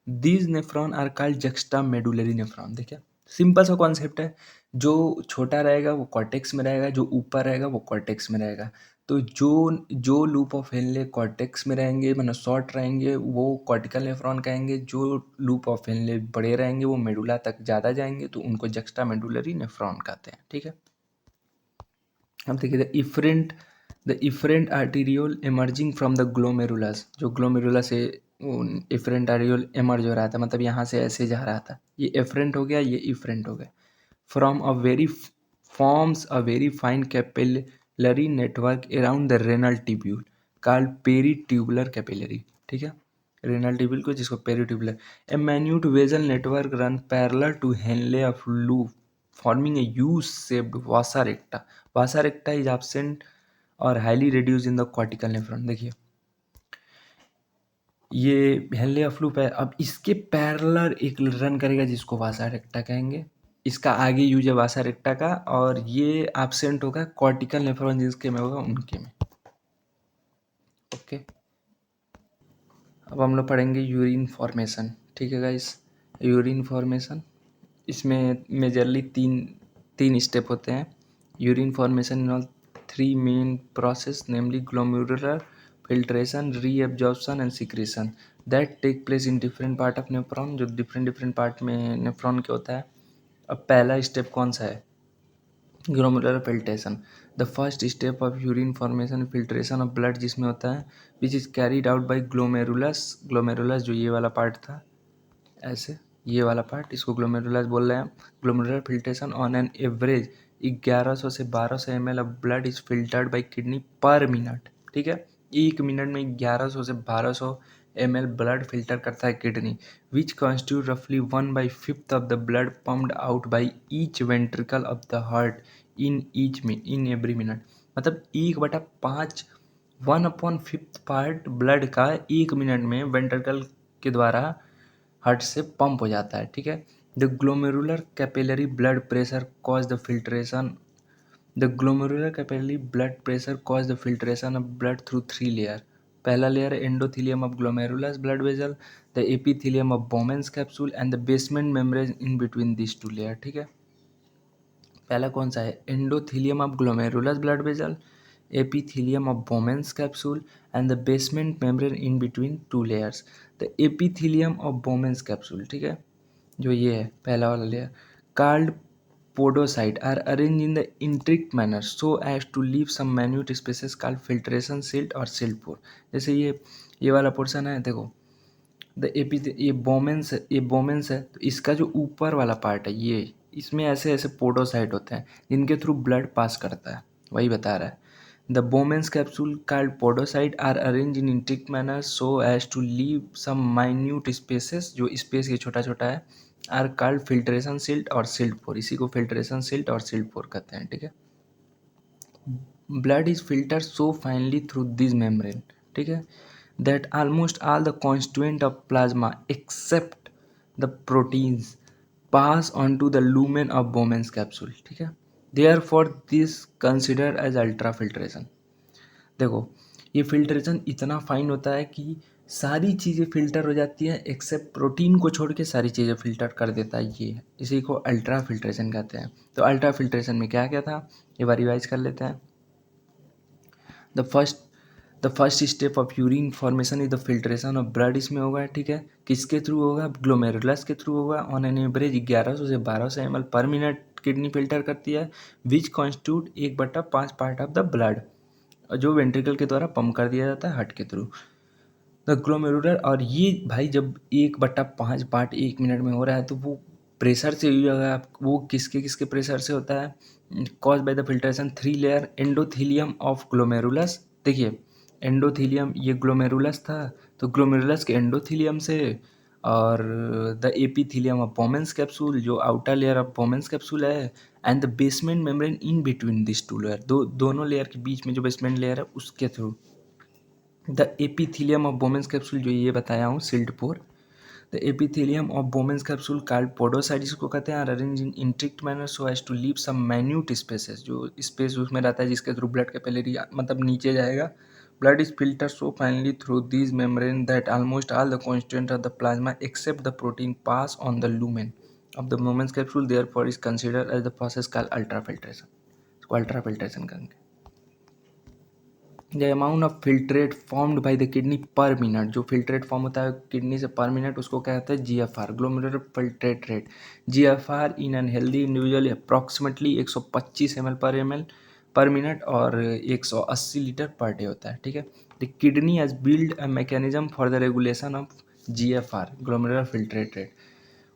these nephron are called juxtamedullary nephron. देखिए सिंपल सा कॉन्सेप्ट है. जो छोटा रहेगा वो कॉर्टेक्स में रहेगा, जो ऊपर रहेगा वो कॉर्टेक्स में रहेगा. तो जो जो लूप ऑफ हेनले कॉर्टेक्स में रहेंगे मतलब शॉर्ट रहेंगे वो कॉर्टिकल नेफ्रॉन कहेंगे. जो लूप ऑफ हेनले बड़े रहेंगे वो मेडुला तक ज़्यादा जाएंगे तो उनको जक्स्टा मेडुलरी नेफ्रॉन कहते हैं. ठीक है. अब देखिए the efferent arteriole emerging from the glomerulus. जो ग्लोमेरुला से इफरेंट आर्टिरियोल एमर्ज हो रहा था, मतलब यहाँ से ऐसे जा रहा था, ये एफरेंट हो गया, ये इफरेंट हो गया. From a very forms a very fine capillary network around the renal tubule called peritubular capillary. ठीक है. रेनल ट्यूब्यूल को जिसको peritubular. A minute vessel network run parallel to Henle of loop forming a U-shaped vasa recta. Vasa recta is absent और highly reduced in the cortical nephron. देखिए ये Henley of loop है. अब इसके parallel एक run करेगा जिसको वासा रेक्टा कहेंगे. इसका आगे यूज है वासा रेक्टा का और ये एब्सेंट होगा कॉर्टिकल नेफ्रॉन जिसके में होगा उनके में. ओके. अब हम लोग पढ़ेंगे यूरिन फॉर्मेशन. ठीक है गाइस. यूरिन फॉर्मेशन इसमें मेजरली तीन तीन स्टेप होते हैं. Urine formation involve three main process namely glomerular filtration, reabsorption and secretion that take place in different part of nephron. जो डिफरेंट डिफरेंट पार्ट में नेफ्रॉन के होता है. अब पहला स्टेप कौन सा है, glomerular filtration. The first step of urine formation filtration of blood जिसमें होता है which is carried out by glomerulus. Glomerulus जो ये वाला पार्ट था ऐसे, ये वाला पार्ट इसको ग्लोमेरुलस बोल रहे हैं. Glomerular filtration on an average 1100 से 1200 ml of blood is filtered by kidney per minute. ठीक है. एक मिनट में 1100 से 1200 ml ब्लड फिल्टर करता है किडनी विच कॉन्स्टिट्यूट रफली 1/5 of the blood pumped out by each ventricle of the heart in every minute. मतलब 1/5 1/5 पार्ट ब्लड का एक मिनट में वेंट्रिकल के द्वारा हार्ट से पंप हो जाता है, ठीक है। The glomerular capillary blood pressure cause the filtration the glomerular capillary blood pressure cause the filtration of blood through 3 layer. पहला लेयर है endothelium of glomerulus blood vessel, the epithelium of Bowman's capsule and the basement membrane in between this 2 layer, ठीक है। पहला कौन सा है, endothelium of glomerulus blood vessel, epithelium of Bowman's capsule and the basement membrane in between 2 layers. The epithelium of Bowman's capsule, ठीक है, जो ये है पहला वाला layer, card podocyte are arranged in the intricate manner so as to leave some minute spaces called filtration silt or silt pore। जैसे ये वाला पोर्शन है, देखो द एपी, ये बोमेंस है, तो इसका जो ऊपर वाला पार्ट है ये, इसमें ऐसे ऐसे पोडोसाइट होते हैं जिनके थ्रू ब्लड पास करता है, वही बता रहा है। The Bowman's capsule called podocyte are arrange in intricate manner so as to leave some minute spaces, जो स्पेस ये छोटा छोटा है, आर कॉल्ड फिल्ट्रेशन सिल्ट और सिल्ट पोर, इसी को फिल्ट्रेशन सिल्ट और सिल्ट पोर कहते हैं, ठीक है। Blood is filter so finally through this membrane, ठीक है, that almost all the constituent of plasma except the proteins pass on to the lumen of Bowman's capsule, ठीक है। Therefore this considered as ultrafiltration। देखो ये filtration इतना fine होता है कि सारी चीज़ें फिल्टर हो जाती हैं एक्सेप्ट प्रोटीन को छोड़ के सारी चीज़ें फिल्टर कर देता है, ये इसी को अल्ट्रा फिल्ट्रेशन कहते हैं। तो अल्ट्रा फिल्ट्रेशन में क्या क्या था, ये बार रिवाइज कर लेते हैं। The first the first step of urine formation is the filtration of blood, इसमें होगा, ठीक है। किसके थ्रू होगा, ग्लोमेरुलस के थ्रू होगा। ऑन एन एवरेज 1100 से 1200 ml per minute kidney filter करती है, which constitute 1/5 part of the blood, जो वेंट्रिकल के द्वारा पंप कर दिया जाता है हार्ट के थ्रू। द ग्लोमेरुलर, और ये भाई जब 1/5 पार्ट 1 मिनट में हो रहा है तो वो प्रेशर से ही होगा, वो किसके किसके प्रेशर से होता है, cause by the filtration 3 layer endothelium of glomerulus. देखिए एंडोथीलियम, ये ग्लोमेरुलस था तो ग्लोमेरुलस के एंडोथीलियम से, और the epithelium of Bowman's capsule, जो outer layer of Bowman's capsule है, and the basement membrane in between this 2 layer, दोनों लेयर के बीच में जो बेसमेंट लेयर है उसके थ्रू। The epithelium of Bowman's capsule, जो ये बताया हूँ slit pore, the epithelium of Bowman's capsule called podocyte, इसको कहते हैं, arrange in intricate manner so as to leave some minute spaces, जो स्पेस उसमें रहता है जिसके थ्रू ब्लड कैपिलरी मतलब नीचे जाएगा। Blood is filter so finally through this membrane that almost all the constituent of the plasma except the protein pass on the lumen of the Bowman's capsule, therefore is considered as the process called ultra filtration. इसको ultra filtration करेंगे। The amount of filtrate formed by the kidney per minute, जो filtrate form होता है kidney से पर minute, उसको क्या कहते हैं, GFR, glomerular filtrate rate. GFR in an healthy individual approximately 125 ml per minute और 180 लीटर पर डे होता है, ठीक है। The kidney has build a mechanism for the regulation of GFR, glomerular filtrate rate.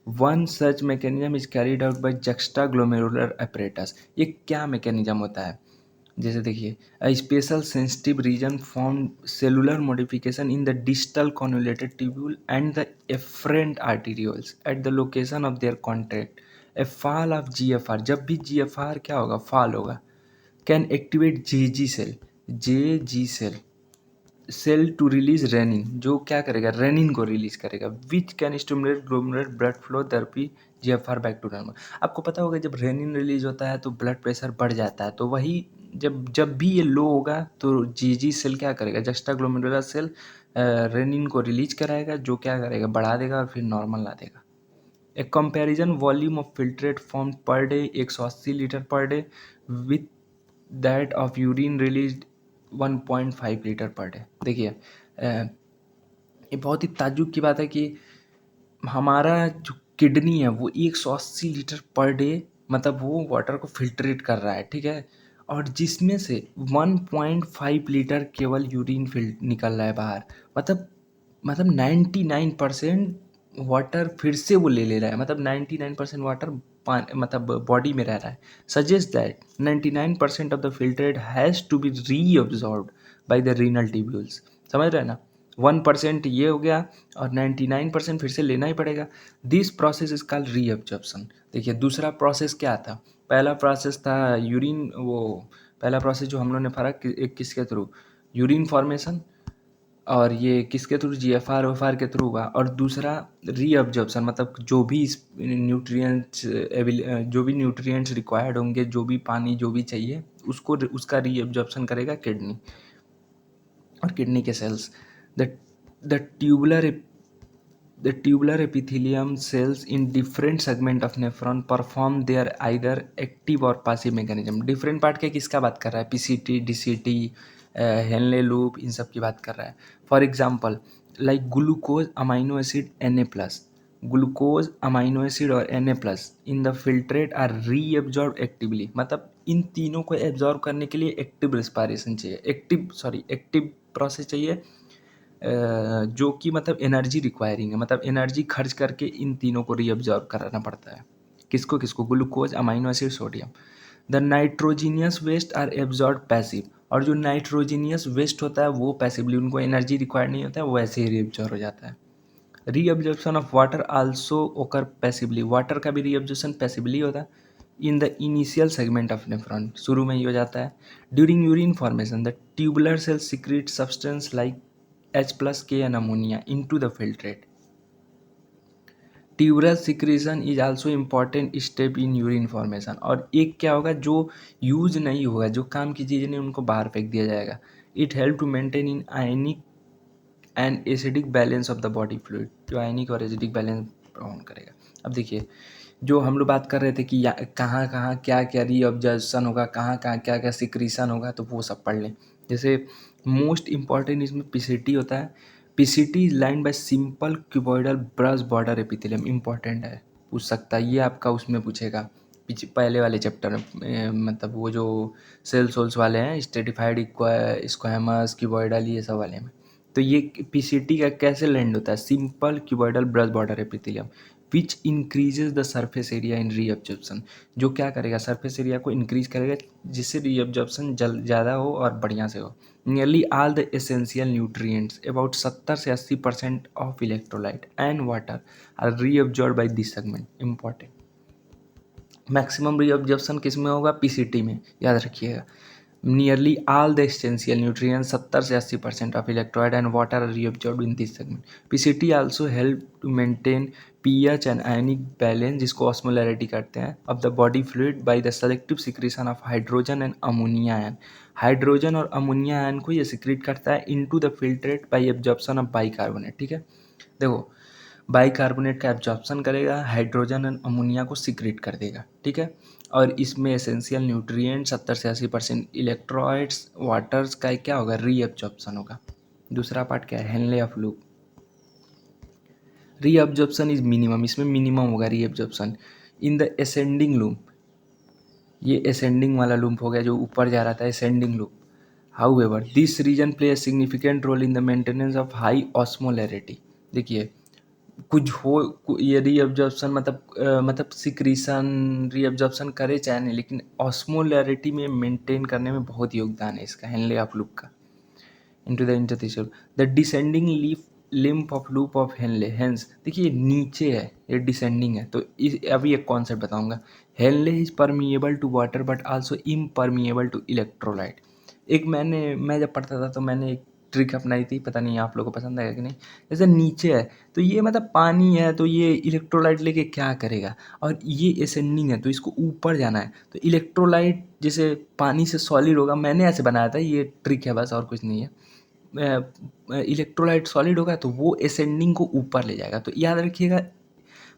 One such mechanism is carried out by juxta glomerular apparatus। ये क्या mechanism होता है, जैसे देखिए, a special sensitive region form cellular modification in the distal convoluted tubule and the efferent arterioles at the location of their contact. A fall of GFR, जब भी GFR क्या होगा, फॉल होगा, can activate J G cell cell to release renin, जो क्या करेगा, renin को release करेगा, which can stimulate glomerular blood flow thereby GFR back to normal. आपको पता होगा जब रेनिन रिलीज होता है तो ब्लड प्रेशर बढ़ जाता है, तो वही जब जब भी ये लो होगा तो जी सेल क्या करेगा, जस्टा ग्लोमेरुलर सेल रेनिन को रिलीज कराएगा, जो क्या करेगा, बढ़ा देगा और फिर नॉर्मल ला देगा। A comparison volume of filtrate form per day 180 litre per day with that of urine release 1.5 litre per day. देखिए ये बहुत ही ताज्जुब की बात है कि हमारा जो किडनी है वो 180 लीटर पर डे मतलब वो वाटर को फिल्ट्रेट कर रहा है, ठीक है, और जिसमें से 1.5 लीटर केवल यूरिन निकल रहा है बाहर, मतलब 99% वाटर फिर से वो ले रहा है, मतलब 99% वाटर मतलब बॉडी में रह रहा है। Suggest that 99% of the filtrate has to be reabsorbed by the renal tubules. समझ रहे हैं ना, 1% ये हो गया और 99% फिर से लेना ही पड़ेगा। This process is called reabsorption. देखिए दूसरा प्रोसेस क्या था, पहला प्रोसेस था पहला प्रोसेस जो हम लोगों ने पढ़ा किसके थ्रू, यूरिन फॉर्मेशन, और ये किसके थ्रू, जीएफआर ओएफआर के थ्रू हुआ। और दूसरा रीअब्जॉर्प्शन, मतलब जो भी न्यूट्रिएंट्स जो भी न्यूट्रिएंट्स रिक्वायर्ड होंगे, जो भी पानी जो भी चाहिए उसको उसका रीअब्जॉर्प्शन करेगा किडनी और किडनी के cells. The the tubular The tubular epithelium cells in different segment of nephron perform their either active or passive mechanism। Different part के किसका बात कर रहा है, पीसीटी, डीसीटी, हेनले लूप, इन सब की बात कर रहा है। For example like glucose amino acid Na+, glucose amino acid और Na+ in the filtrate are reabsorb actively. मतलब इन तीनों को एब्जॉर्ब करने के लिए एक्टिव रेस्पिरेशन चाहिए, एक्टिव प्रोसेस चाहिए, जो कि मतलब एनर्जी रिक्वायरिंग है, मतलब एनर्जी खर्च करके इन तीनों को रीअब्जॉर्ब कराना पड़ता है। किसको किसको, glucose, amino acid, sodium. The nitrogenous waste are absorb passive. और जो नाइट्रोजीनियस वेस्ट होता है वो पैसिवली, उनको एनर्जी रिक्वायर्ड नहीं होता है, वो ऐसे ही रीअब्जॉर्ब हो जाता है। Reabsorption of water also occur passively. Water का भी रीअब्जॉर्प्शन पैसिवली होता है in the initial segment of nephron, शुरू में ही हो जाता है। During urine formation the tubular cell secrete substance like H+K and ammonia into the filtrate। Tubular secretion is also important step in urine formation. और एक क्या होगा, जो यूज नहीं होगा, जो काम की चीज़ें नहीं, उनको बाहर फेंक दिया जाएगा। It help to maintain in ionic and acidic balance of the body fluid, जो आयनिक और एसिडिक बैलेंस प्रमोट करेगा। अब देखिए, जो हम लोग बात कर रहे थे कि कहाँ कहाँ क्या क्या रीअब्जॉर्प्शन होगा, कहाँ कहाँ क्या क्या सिक्रीशन होगा, तो वो सब पढ़ लें। जैसे मोस्ट इम्पॉर्टेंट इसमें पीसीटी होता है। PCT is line by simple cuboidal brush border epithelium. Important है, पूछ सकता है ये आपका, उसमें पूछेगा पीछे पहले वाले चैप्टर में, मतलब वो जो सेल सोल्स वाले हैं, स्ट्रेटिफाइड स्क्वैमस क्यूबॉइडल, ये सब वाले में। तो ये पीसीटी का कैसे लैंड होता है, simple cuboidal brush border epithelium which increases the surface area in reabsorption. जो क्या करेगा, सरफेस एरिया को इंक्रीज करेगा, जिससे रीअब्जॉर्प्शन ज़्यादा हो और बढ़िया से हो। Nearly all the essential nutrients about 70 से 80% of electrolyte and water are reabsorb by this segment. Important, maximum reabsorption किस में होगा, पीसीटी में, याद रखिएगा। Nearly all the essential nutrients 70 से 80% of electrolyte and water are reabsorb in this segment. PCT also help to maintain pH and ionic balance, जिसको osmolarity करते हैं, of the body fluid by the selective secretion of hydrogen and ammonia ion. Hydrogen और ammonia ion को ये secrete करता है into the filtrate bye absorption of bicarbonate. ठीक है, देखो बाइकार्बोनेट का एब्जॉर्प्शन करेगा, हाइड्रोजन एंड अमोनिया को सिक्रीट कर देगा। ठीक है, और इसमें एसेंशियल न्यूट्रिएंट 70 से 80%, इलेक्ट्रोलाइट्स, वाटर्स का क्या होगा, रीअब्जॉर्प्शन होगा। दूसरा पार्ट क्या है, Henle of loop. Reabsorption is minimum, इसमें मिनिमम होगा reabsorption in the ascending loop. ये असेंडिंग वाला लूप हो गया, जो ऊपर जा रहा था, ascending loop. However this region play a significant role in the maintenance of high osmolarity. देखिए, कुछ हो ये रीअब्जॉर्प्शन, मतलब सिक्रीशन रीअब्जॉर्प्शन करे चाहे नहीं, लेकिन ऑस्मोलैरिटी में मेंटेन करने में बहुत योगदान है इसका, हेनले ऑफ लूप का। Into the interstitial the descending leaf lymph of loop of Henley hence. देखिए ये है, ये डिसेंडिंग है, तो अभी एक कॉन्सेप्ट बताऊंगा। Henle is permeable to water but also impermeable to electrolyte. मैं जब पढ़ता था तो मैंने एक ट्रिक अपनाई थी, पता नहीं आप लोगों को पसंद आएगा कि नहीं। जैसे नीचे है तो ये मतलब पानी है, तो ये इलेक्ट्रोलाइट लेके क्या करेगा, और ये असेंडिंग है तो इसको ऊपर जाना है, तो इलेक्ट्रोलाइट जैसे पानी से सॉलिड होगा, मैंने ऐसे बनाया था, ये ट्रिक है बस, और कुछ नहीं है। इलेक्ट्रोलाइट सॉलिड होगा तो वो असेंडिंग को ऊपर ले जाएगा। तो याद रखिएगा,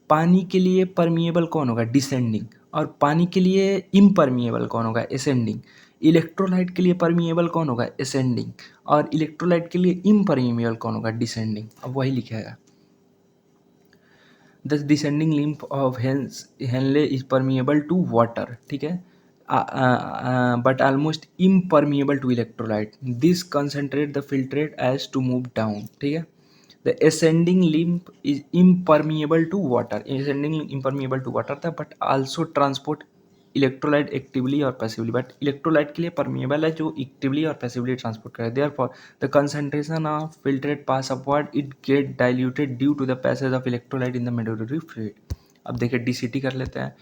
पानी के लिए परमिएबल कौन होगा, डिसेंडिंग, और पानी के लिए इम्परमिएबल कौन होगा, असेंडिंग। इलेक्ट्रोलाइट के लिए परमिएबल कौन होगा, असेंडिंग, और इलेक्ट्रोलाइट के लिए इम्परमिएबल कौन होगा, डिसेंडिंग। अब वही लिखेगा, the descending limb of Henle is permeable to water. ठीक है, but almost impermeable to electrolyte. This concentrate the filtrate as to move down. ठीक है, the ascending lymph is impermeable to water. Ascending lymph impermeable to water था, but also transport electrolyte actively और passively. But electrolyte के लिए permeable है, जो actively और passively transport करे. Therefore, the concentration of filtrate pass upward, it get diluted due to the passage of electrolyte in the medullary fluid. अब देखिए DCT कर लेते हैं।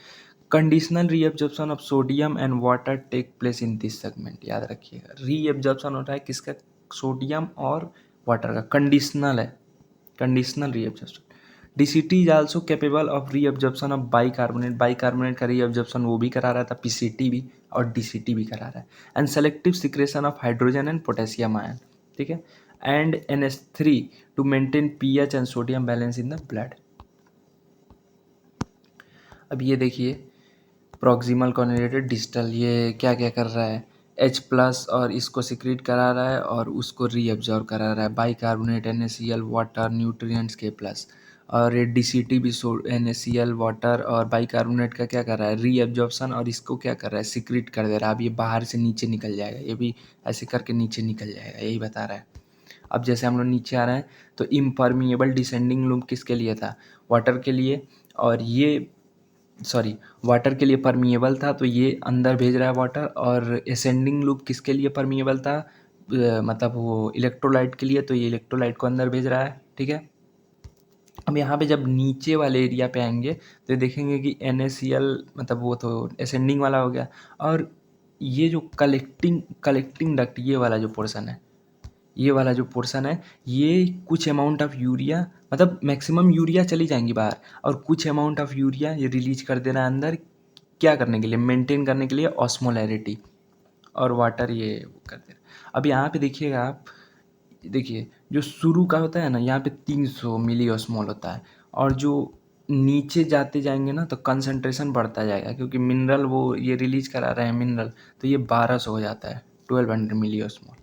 Conditional reabsorption of sodium and water take place in this segment. याद रखिएगा, reabsorption होता है किसका, सोडियम और वाटर का, कंडीशनल है, conditional reabsorption. DCT is also capable of reabsorption of bicarbonate, bicarbonate का रीअब्जॉर्प्शन वो भी करा रहा था, पीसीटी भी और डीसीटी भी करा रहा है। And selective secretion of hydrogen and potassium ion, ठीक है, and NH3 to maintain pH and sodium balance in the blood. अब ये देखिए प्रॉक्सिमल कॉन्जुगेटेड डिस्टल ये क्या क्या कर रहा है, H प्लस और इसको सिक्रीट करा रहा है और उसको रीअब्जॉर्ब करा रहा है, bicarbonate NaCl water nutrients K plus, और ये DCT भी NaCl वाटर और बाइकार्बोनेट का क्या कर रहा है, रीअब्जॉर्प्शन, और इसको क्या कर रहा है, सिक्रीट कर दे रहा है। अब ये बाहर से नीचे निकल जाएगा, ये भी ऐसे करके नीचे निकल जाएगा, यही बता रहा है। अब जैसे हम लोग नीचे आ रहे हैं तो इम्परमिएबल डिसेंडिंग लूप किसके लिए था, वाटर के लिए, और ये सॉरी वाटर के लिए परमिएबल था तो ये अंदर भेज रहा है वाटर, और असेंडिंग लूप किसके लिए परमिएबल था, मतलब वो इलेक्ट्रोलाइट के लिए, तो ये इलेक्ट्रोलाइट को अंदर भेज रहा है, ठीक है। अब यहाँ पे जब नीचे वाले एरिया पे आएंगे तो देखेंगे कि NaCl मतलब वो तो असेंडिंग वाला हो गया, और ये जो कलेक्टिंग डक्ट ये वाला जो पोर्शन है, ये वाला जो पोर्शन है, ये कुछ अमाउंट ऑफ यूरिया, मतलब मैक्सिमम यूरिया चली जाएंगी बाहर, और कुछ अमाउंट ऑफ यूरिया ये रिलीज कर देना है अंदर, क्या करने के लिए, मेंटेन करने के लिए ऑस्मोलैरिटी, और वाटर ये कर दे रहा। अब यहाँ पे देखिएगा आप, देखिए जो शुरू का होता है ना, यहाँ पे 300 मिली ऑस्मोल होता है, और जो नीचे जाते जाएंगे ना तो कंसंट्रेशन बढ़ता जाएगा, क्योंकि मिनरल वो ये रिलीज करा रहे हैं मिनरल, तो ये 1200 हो जाता है, 1200 मिली ऑस्मोल।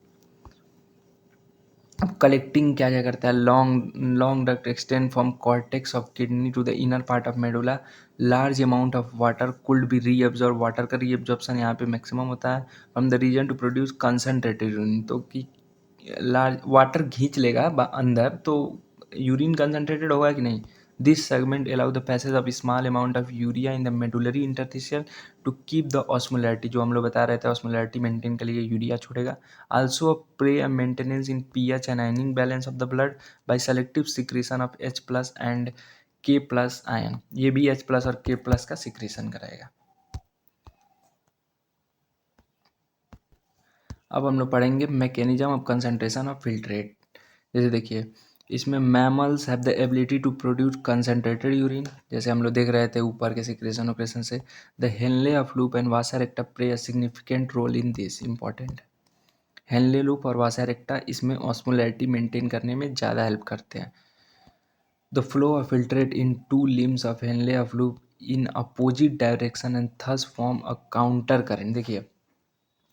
अब कलेक्टिंग क्या क्या करता है, long long duct extend from cortex of kidney to the inner part of medulla, large amount of water could be reabsorb, water का रीअब्जॉर्प्शन यहाँ पे मैक्सिमम होता है from the region to produce concentrated urine, तो कि large water खींच लेगा अंदर तो यूरिन कंसनट्रेटेड होगा कि नहीं। This segment allow the passage of small amount of urea in the medullary interstitial to keep the osmolarity, जो हम लोग बता रहे थे ऑस्मोलैरिटी मेंटेन के लिए यूरिया छोड़ेगा। Also play a maintenance in pH and ionic balance of the blood by selective secretion of H plus and K plus ion, ये भी H plus और K plus का सिक्रेशन कराएगा। अब हम लोग पढ़ेंगे mechanism of concentration of filtrate. जैसे देखिए इसमें mammals have the ability to produce concentrated urine, जैसे हम लोग देख रहे थे ऊपर के सिक्रेशन ऑपरेशन से। The Henle of loop and vasa recta play a significant role in this, important. Henle loop और वासा रेक्टा इसमें ऑस्मोलैरिटी मेंटेन करने में ज़्यादा हेल्प करते हैं। The flow of filtrate in to limbs of Henle of loop in opposite direction and thus form a counter current. देखिए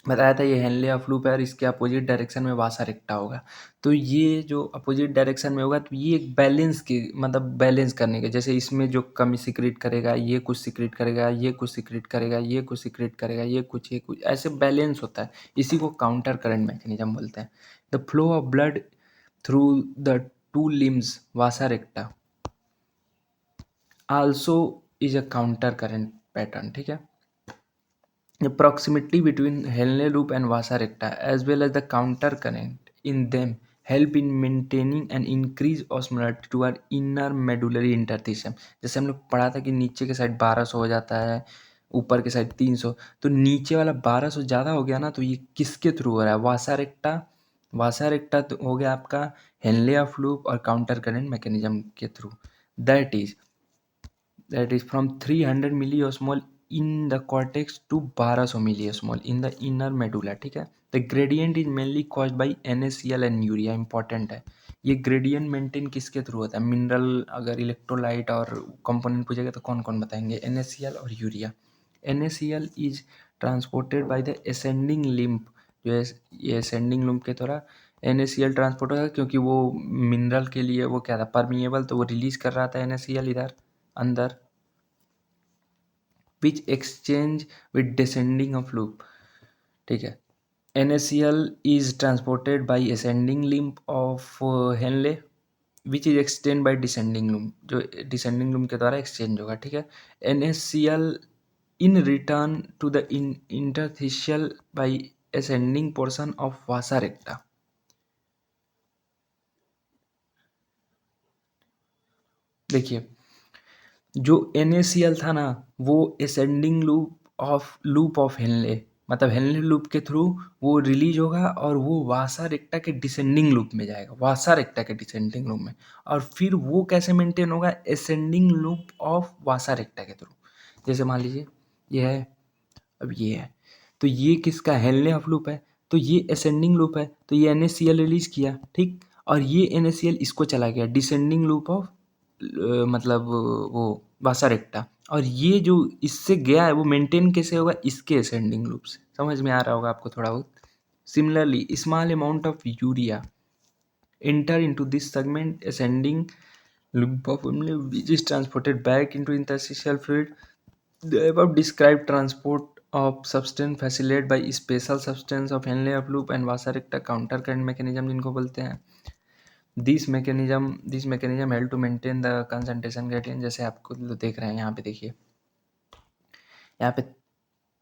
बताया था ये हेनले ऑफ लूप है और इसके अपोजिट डायरेक्शन में वासा रेक्टा होगा, तो ये जो अपोजिट डायरेक्शन में होगा तो ये एक बैलेंस की मतलब बैलेंस करने के, जैसे इसमें जो कमी सिक्रेट करेगा ये कुछ सिक्रेट करेगा, ये कुछ सिक्रेट करेगा, ये कुछ सिक्रेट करेगा, ये कुछ ऐसे बैलेंस होता है, इसी को काउंटर करंट मैकेनिज्म बोलते हैं। The flow of blood through the two limbs Vasa रेक्टा also is a counter current pattern, ठीक है। The proximity between Henle loop and Vasa recta as well as the counter current in them help in maintaining an increased osmolarity to our inner medullary interstitium। जैसे हम लोग पढ़ा था कि नीचे के साइड 1200 हो जाता है, ऊपर के साइड 300, तो नीचे वाला 1200 ज़्यादा हो गया ना, तो ये किसके थ्रू हो रहा है, वासा रेक्टा, वासा रेक्टा तो हो गया आपका हेनले ऑफ लूप और काउंटर करंट मैकेनिज्म के through. That is that is from 300 milliosmol in the cortex to 1200 milliosmol in the inner medulla, ठीक है। the gradient is mainly caused by NaCl and urea, important है। ये gradient maintain किसके through होता है, mineral, अगर electrolyte और component पूछेगा तो कौन कौन बताएंगे, NaCl और urea. NaCl is transported by the ascending lymph, जो है ये असेंडिंग लिम्फ के द्वारा NaCl ट्रांसपोर्ट होगा, क्योंकि वो मिनरल के लिए वो क्या था परमिएबल, तो वो रिलीज कर रहा था NaCl इधर अंदर, which exchange with descending of loop, ठीक है। NaCl is transported by ascending limb of Henle which is extend by descending loop, जो डिसेंडिंग लूम के द्वारा एक्सचेंज होगा, ठीक है। NaCl in return to the interstitial by ascending portion of vasa recta. देखिए जो NaCl था ना वो असेंडिंग लूप ऑफ हेनले, मतलब हेनले लूप के थ्रू वो रिलीज होगा और वो वासा रेक्टा के डिसेंडिंग लूप में जाएगा, वासा रेक्टा के डिसेंडिंग लूप में, और फिर वो कैसे मेंटेन होगा, एसेंडिंग लूप ऑफ वासा रेक्टा के थ्रू। जैसे मान लीजिए ये है, अब ये है, तो ये किसका हेनले ऑफ लूप है, तो ये असेंडिंग लूप है, तो ये NaCl रिलीज किया, ठीक, और ये NaCl इसको चला गया डिसेंडिंग लूप ऑफ मतलब वो वासा रेक्टा, और ये जो इससे गया है वो मेंटेन कैसे होगा, इसके असेंडिंग लूप से। समझ में आ रहा होगा आपको थोड़ा बहुत। Similarly small amount of urea enter into this segment ascending loop of which is transported back into interstitial fluid. The above described transport of substance facilitated by special substance of Henle loop and Vasarecta counter current mechanism जिनको बोलते हैं। This mechanism help to maintain the concentration gradient। जैसे आपको देख रहे हैं यहाँ पे, देखिए यहाँ पे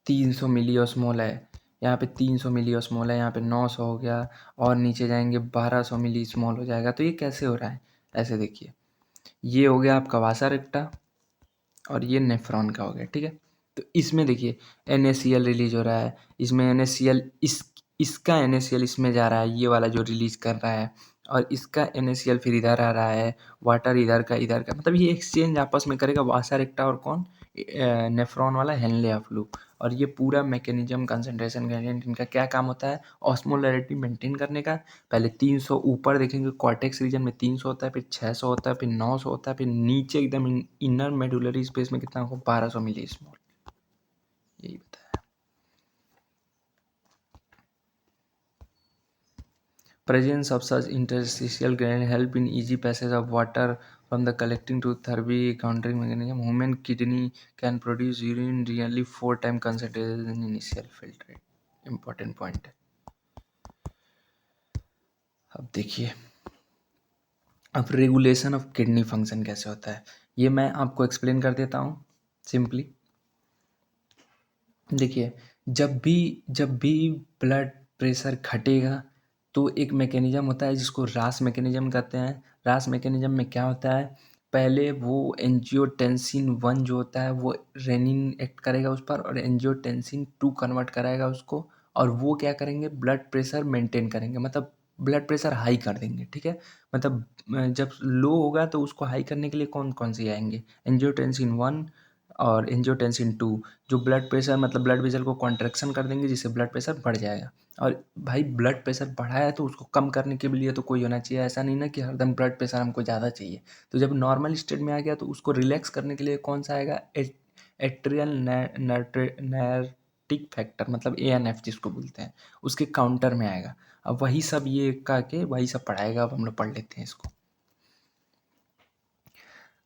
300 मिली ऑस्मोल है, यहाँ पे 300 मिली ऑस्मोल है, यहाँ पे 900 हो गया, और नीचे जाएंगे 1200 मिली स्मॉल हो जाएगा। तो ये कैसे हो रहा है, ऐसे देखिए, ये हो गया आपका वासारेक्टा और ये नेफ्रॉन का हो गया, ठीक है। तो इसमें देखिए NaCl रिलीज हो रहा है, इसमें NaCl इसका NaCl इसमें जा रहा है, ये वाला जो रिलीज कर रहा है, और इसका NaCl फिर इधर आ रहा है, वाटर इधर का, मतलब ये एक्सचेंज आपस में करेगा वासारेक्टा और कौन, नेफ्रॉन वाला हेनले ऑफ लूप। और ये पूरा मैकेनिज्म कंसंट्रेशन ग्रेडिएंट इनका क्या काम होता है, ऑस्मोलैरिटी मेंटेन करने का। पहले 300 ऊपर देखेंगे कॉर्टेक्स रीजन में 300 होता है, फिर 600 होता है, फिर 900 होता है, फिर नीचे एकदम इनर मेडुलरी स्पेस में कितना होगा, 1200 मिली स्मॉल। यही बताया। Presence of such interstitial gradient help in easy passage of water from the collecting to Therby countering mechanism. Human kidney can produce urine nearly 4 times concentration than initial filtrate. Important point है। अब देखिए, अब regulation of kidney function कैसे होता है, ये मैं आपको एक्सप्लेन कर देता हूँ सिंपली। देखिए, जब भी ब्लड प्रेशर घटेगा तो एक मैकेनिज्म होता है जिसको रास मैकेनिज्म कहते हैं। रास मैकेनिज्म में क्या होता है, पहले वो एंजियोटेंसिन 1 जो होता है वो रेनिन एक्ट करेगा उस पर, और एंजियोटेंसिन 2 कन्वर्ट कराएगा उसको, और वो क्या करेंगे, ब्लड प्रेशर मेंटेन करेंगे, मतलब ब्लड प्रेशर हाई कर देंगे, ठीक है। मतलब जब लो होगा तो उसको हाई करने के लिए कौन कौन से आएंगे, एंजियोटेंसिन 1 और एंजियोटेंसिन 2, जो ब्लड प्रेशर मतलब ब्लड वेसल को कॉन्ट्रैक्शन कर देंगे जिससे ब्लड प्रेशर बढ़ जाएगा। और भाई ब्लड प्रेशर बढ़ा है तो उसको कम करने के लिए तो कोई होना चाहिए, ऐसा नहीं ना कि हरदम ब्लड प्रेशर हमको ज़्यादा चाहिए। तो जब नॉर्मल स्टेट में आ गया तो उसको रिलैक्स करने के लिए कौन सा आएगा, एट्रियल नैर्टिक फैक्टर, मतलब ANF जिसको बोलते हैं, उसके काउंटर में आएगा। अब वही सब ये का के वही सब पढ़ाएगा, अब हम लोग पढ़ लेते हैं इसको।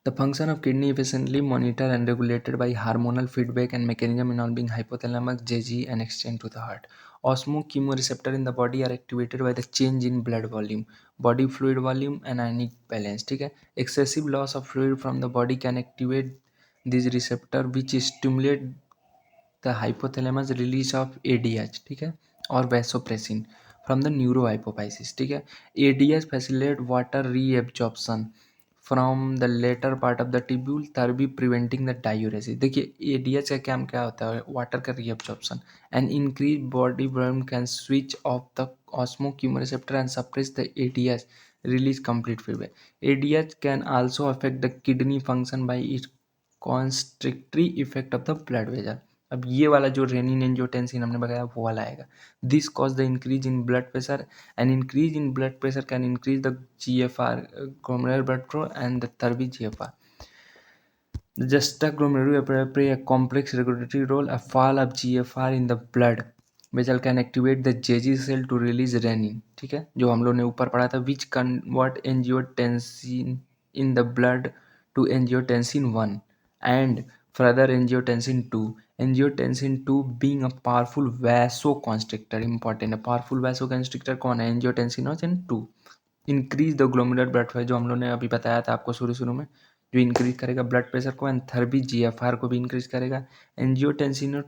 The function of kidney efficiently monitored and regulated by hormonal feedback and mechanism involving hypothalamus, JG, and extend to the heart. Osmochemoreceptor in the body are activated by the change in blood volume, body fluid volume, and ionic balance. ठीक है, excessive loss of fluid from the body can activate this receptor, which stimulate the hypothalamus release of ADH, ठीक है, और vasopressin from the neurohypophysis, ठीक है। ADH facilitate water reabsorption from the latter part of the tubule, तभी preventing the diuresis. देखिए ADH का काम क्या होता है, वाटर का reabsorption, and increase body volume can switch off the osmoreceptor and suppress the ADH release complete feedback. ADH can also affect the kidney function by it constrictory effect of the blood vessel. अब ये वाला जो renin angiotensin हमने बताया वो वाला आएगा। This cause the increase in blood pressure, and increase in blood pressure can increase the GFR, glomerular blood flow, and the therapy GFR. The juxtaglomerular play a complex regulatory role. A fall of GFR in the blood vessel can activate the JG cell to release renin, ठीक है, जो हम लोग ने ऊपर पढ़ा था, which convert angiotensin in the blood to angiotensin 1 and further angiotensin 2. Angiotensin 2 being a powerful vasoconstrictor, important है, powerful vasoconstrictor कौन है, angiotensin 2 increase the glomerular blood flow, जो हम लोग ने अभी बताया था आपको शुरू में, जो इंक्रीज करेगा ब्लड प्रेशर को, एंड थर्बी GFR को भी इंक्रीज करेगा। Angiotensin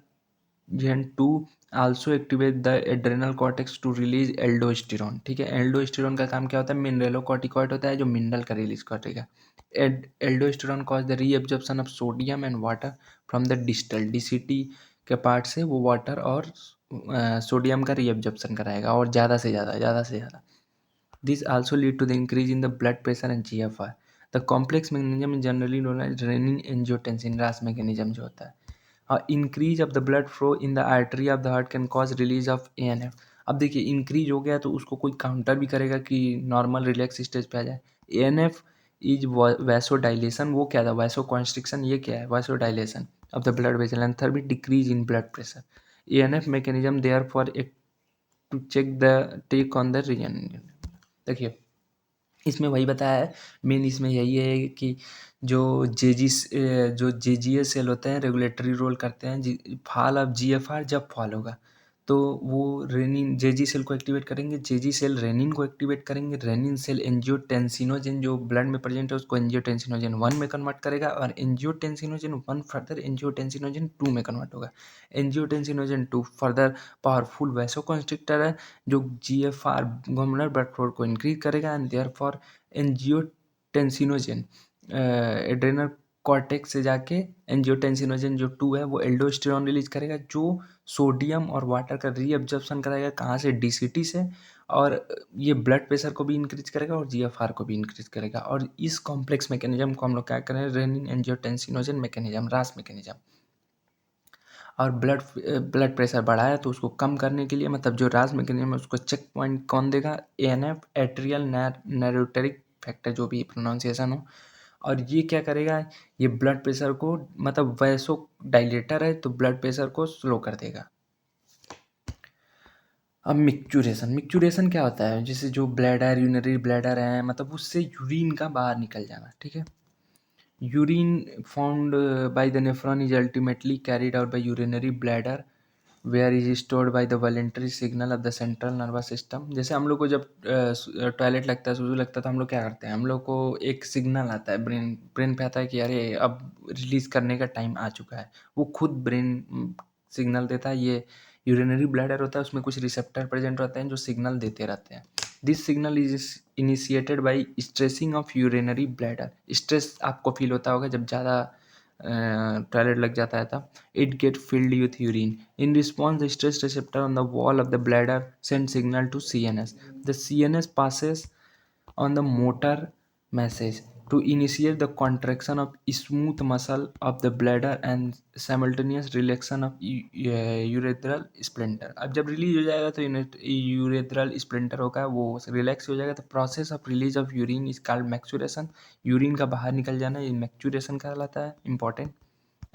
2 also activate the adrenal cortex to release aldosterone, ठीक है। एल्डोस्टेरोन का काम क्या होता है, मिनरलोकॉर्टिकॉइड होता है जो मिनरल का रिलीज करेगा। Aldosterone cause the reabsorption of sodium and water from the distal DCT के पार्ट से वो वाटर और सोडियम का रीअब्जॉर्प्शन कराएगा, और ज़्यादा से ज़्यादा। This also lead to the increase in the blood pressure and GFR। The complex mechanism is generally known as renin angiotensin, RAS mechanism जो होता है। Increase of the blood flow in the artery of the heart can cause release of ANF। अब देखिए increase हो गया तो उसको कोई काउंटर भी करेगा कि नॉर्मल रिलैक्स स्टेज पे आ जाए। ANF इज वैसोडाइलेशन, वो क्या था, वैसो कॉन्स्ट्रिक्शन, ये क्या है, vasodilation of the blood vessel. And third भी decrease in blood pressure. ANF mechanism therefore to check the take on the region। देखिए इसमें वही बताया है, मेन इसमें यही है कि जो JGA सेल होते हैं रेगुलेटरी रोल करते हैं। फॉल ऑफ GFR जब फॉल होगा तो वो रेनिन JG सेल को एक्टिवेट करेंगे, JG सेल रेनिन को एक्टिवेट करेंगे, रेनिन सेल एंजियोटेंसिनोजन जो ब्लड में प्रेजेंट है उसको एंजियोटेंसिनोजन 1 में कन्वर्ट करेगा, और एंजियोटेंसिनोजन 1 फर्दर एंजियोटेंसिनोजन 2 में कन्वर्ट होगा। एंजियोटेंसिनोजन 2 फर्दर पावरफुल वैसोकंस्ट्रिक्टर है जो GFR glomerular blood flow को इंक्रीज करेगा, and therefore angiotensinogen adrenal cortex से जाके एंजियोटेंसिनोजन जो 2 है वो एल्डोस्टेरॉन रिलीज करेगा, जो सोडियम और वाटर का रीअब्जॉर्प्शन कराएगा, कहाँ से, DCT से। और ये ब्लड प्रेशर को भी इंक्रीज करेगा और GFR को भी इंक्रीज करेगा। और इस कॉम्प्लेक्स मैकेनिज्म को हम लोग क्या करें, रेनिन एंजियोटेंसिनोजन मैकेनिज्म, रास मैकेनिज्म। और ब्लड प्रेशर बढ़ा है तो उसको कम करने के लिए, मतलब जो रास मैकेनिज्म है उसको चेक पॉइंट कौन देगा, ANF एट्रियल नैरोटेरिक फैक्टर, जो भी प्रोनाउंसिएशन हो। और ये क्या करेगा, ये ब्लड प्रेशर को, मतलब वैसो डायलेटर है तो ब्लड प्रेशर को स्लो कर देगा। अब मिक्चुरेशन क्या होता है, जैसे जो ब्लैडर, यूरिनरी ब्लैडर है, मतलब उससे यूरिन का बाहर निकल जाना, ठीक है। Urine formed by the nephron is ultimately carried out by urinary bladder, where is stored by the voluntary signal of the central nervous system। जैसे हम लोग को जब टॉयलेट लगता है, सूजू लगता है, तो हम लोग क्या करते हैं, हम लोग को एक सिग्नल आता है, ब्रेन पे आता है कि अरे अब रिलीज करने का टाइम आ चुका है। वो खुद ब्रेन सिग्नल देता है। ये यूरिनरी ब्लैडर होता है, उसमें कुछ रिसेप्टर प्रेजेंट रहते हैं जो सिग्नल देते रहते हैं। This signal is initiated by stressing of urinary bladder. Stress आपको फील होता होगा जब ज़्यादा टॉयलेट लग जाता है तब। It get filled with urine. In response the stress receptor on the wall of the bladder send signal to CNS। द CNS passes on the motor message to initiate the contraction of smooth muscle of the bladder and simultaneous relaxation of urethral sphincter। अब जब release हो जाएगा तो urethral splinter होगा, वो relax हो जाएगा, तो process of release of urine is called मैक्चुरेशन। Urine का बाहर निकल जाना ये मैक्चुरेशन कहलाता है, important.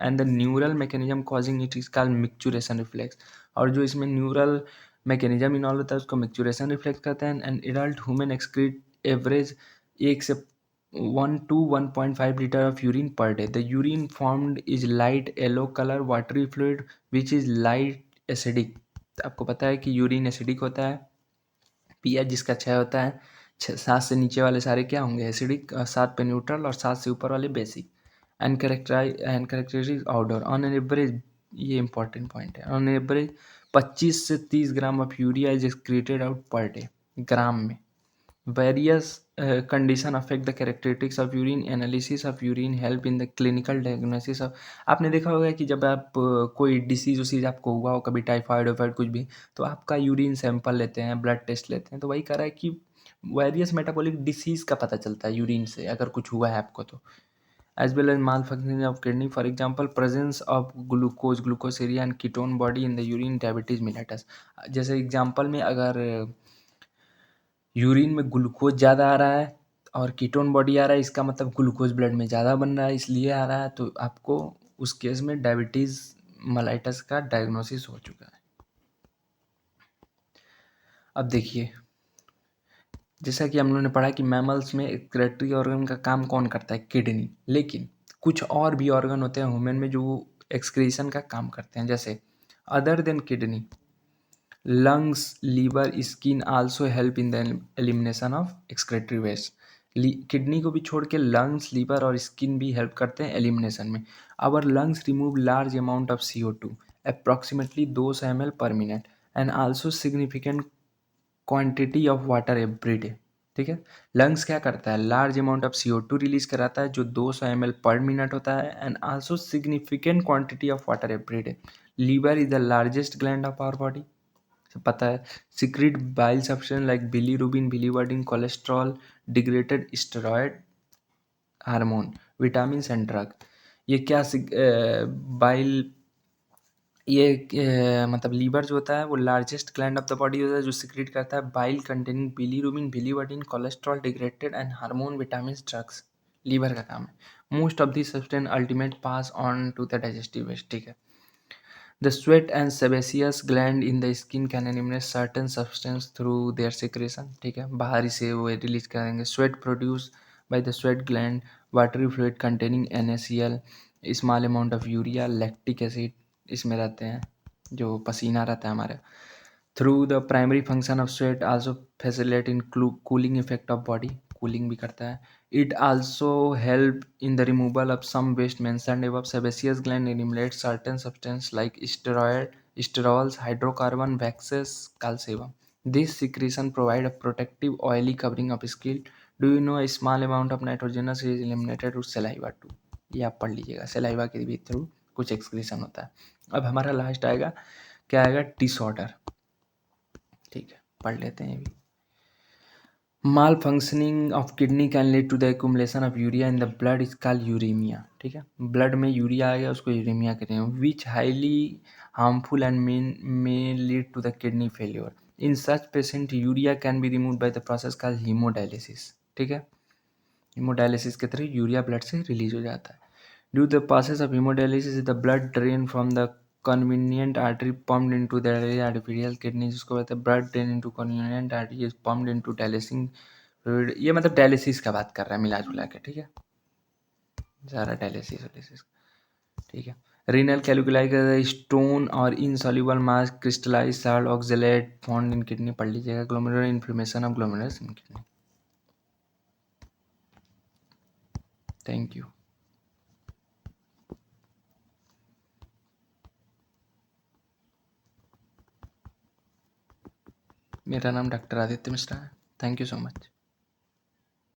And the neural mechanism causing it is called micturition reflex. और जो इसमें न्यूरल मैकेनिज्म इन्वॉल्व होता है उसको मिक्चुरेशन रिफ्लेक्स कहते हैं। And adult human excrete average 1 से 1 to 1.5 litre of urine per day. The urine formed is light yellow colour watery fluid which is light acidic. आपको पता है कि यूरिन एसिडिक होता है, pH जिसका 6 होता है, 7 से नीचे वाले सारे क्या होंगे, एसिडिक, 7 पे न्यूट्रल और 7 से ऊपर वाले basic. And characteristic order on an average, ये इंपॉर्टेंट पॉइंट है, ऑन एवरेज 25 से 30 gram of urea is excreted out per day, gram में। Various condition affect the characteristics of urine. Analysis of urine help in the clinical diagnosis of. आपने देखा होगा कि जब आप कोई डिसीज उसीज आपको हुआ हो, कभी टाइफाइड वाइफाइड कुछ भी, तो आपका यूरिन सैंपल लेते हैं, ब्लड टेस्ट लेते हैं, तो वही कह रहा है कि वेरियस मेटाबॉलिक डिसीज का पता चलता है यूरिन से, अगर कुछ हुआ है आपको तो। As well as malfunctioning of kidney, for example presence of glucosuria and ketone body in the urine, diabetes mellitus. जैसे एग्जाम्पल में अगर यूरिन में ग्लूकोज ज़्यादा आ रहा है और कीटोन बॉडी आ रहा है, इसका मतलब ग्लूकोज ब्लड में ज़्यादा बन रहा है, इसलिए आ रहा है, तो आपको उस केस में डायबिटीज़ मेलाइटस का डायग्नोसिस हो चुका है। अब देखिए जैसा कि हम लोगों ने पढ़ा कि मैमल्स में एक्सक्रीटरी ऑर्गन का काम कौन करता है, किडनी। लेकिन कुछ और भी ऑर्गन होते हैं ह्यूमन में जो एक्सक्रीशन का काम करते हैं, जैसे other than kidney, lungs, liver, skin also help in the elimination of excretory waste। Kidney को भी छोड़ के लंग्स, लीवर और स्किन भी हेल्प करते हैं एलिमिनेशन में। Our lungs remove large amount of CO2 approximately 200 ml per minute and also significant quantity of water every day. ठीक है, लंग्स क्या करता है, large amount of CO2 release कराता है जो 200 ml पर मिनट होता है, and also significant quantity of water every day. Liver is the largest gland of our body, पता है। Secrete bile substance like bilirubin, biliverdin, cholesterol, degraded steroid hormone, vitamin and drug. ये क्या bile, ये मतलब liver जो होता है वो largest gland of the body होता है जो सिक्रीट करता है bile containing bilirubin, biliverdin, cholesterol, degraded and hormone, vitamin, drugs. Liver का काम है। Most of this substance ultimate pass on to the digestive waste, ठीक है। The sweat and sebaceous gland in the skin can eliminate certain substance through their secretion, ठीक है, बाहर से वो रिलीज करेंगे। sweat produced by the sweat gland, watery fluid containing NaCl, small amount of urea, lactic acid इसमें रहते हैं, जो पसीना रहता है हमारा। Through the primary function of sweat also facilitate in cooling effect of body, cooling भी करता है। It also help in the removal of some waste mentioned above. Sebaceous gland eliminate certain substance like steroid, sterols, hydrocarbon, waxes, calcium. This secretion provide a protective oily covering of skin. Do you know a small amount of nitrogenous is eliminated through saliva too? ये आप पढ़ लीजिएगा, saliva के भी through कुछ excretion होता है। अब हमारा लास्ट आएगा, क्या आएगा, डिसऑर्डर, ठीक है, पढ़ लेते हैं ये भी। Malfunctioning of kidney can lead to the accumulation of urea in the blood is called uraemia, ठीक है। ब्लड में यूरिया आ गया, उसको यूरेमिया कहते हैं। Which highly harmful and may lead to the kidney failure. In such patient urea can be remove by the process called haemodialysis, ठीक है। Haemodialysis के थ्रू यूरिया ब्लड से रिलीज हो जाता है। Due the process of haemodialysis the blood drain from the convenient artery pumped into the artificial kidney, जिसको कहते हैं blood drain into convenient artery is pumped into dialysing fluid. ये मतलब dialysis का बात कर रहा है मिला जुला के, ठीक है, सारा डायलिसिस, ठीक है। रीनल कैलिकुलाई का स्टोन और insoluble mass crystallize salt oxalate found in kidney, पढ़ लीजिएगा। Glomerular inflammation of glomerulus in kidney. Thank you. मेरा नाम डॉक्टर आदित्य मिश्रा है। Thank you so much.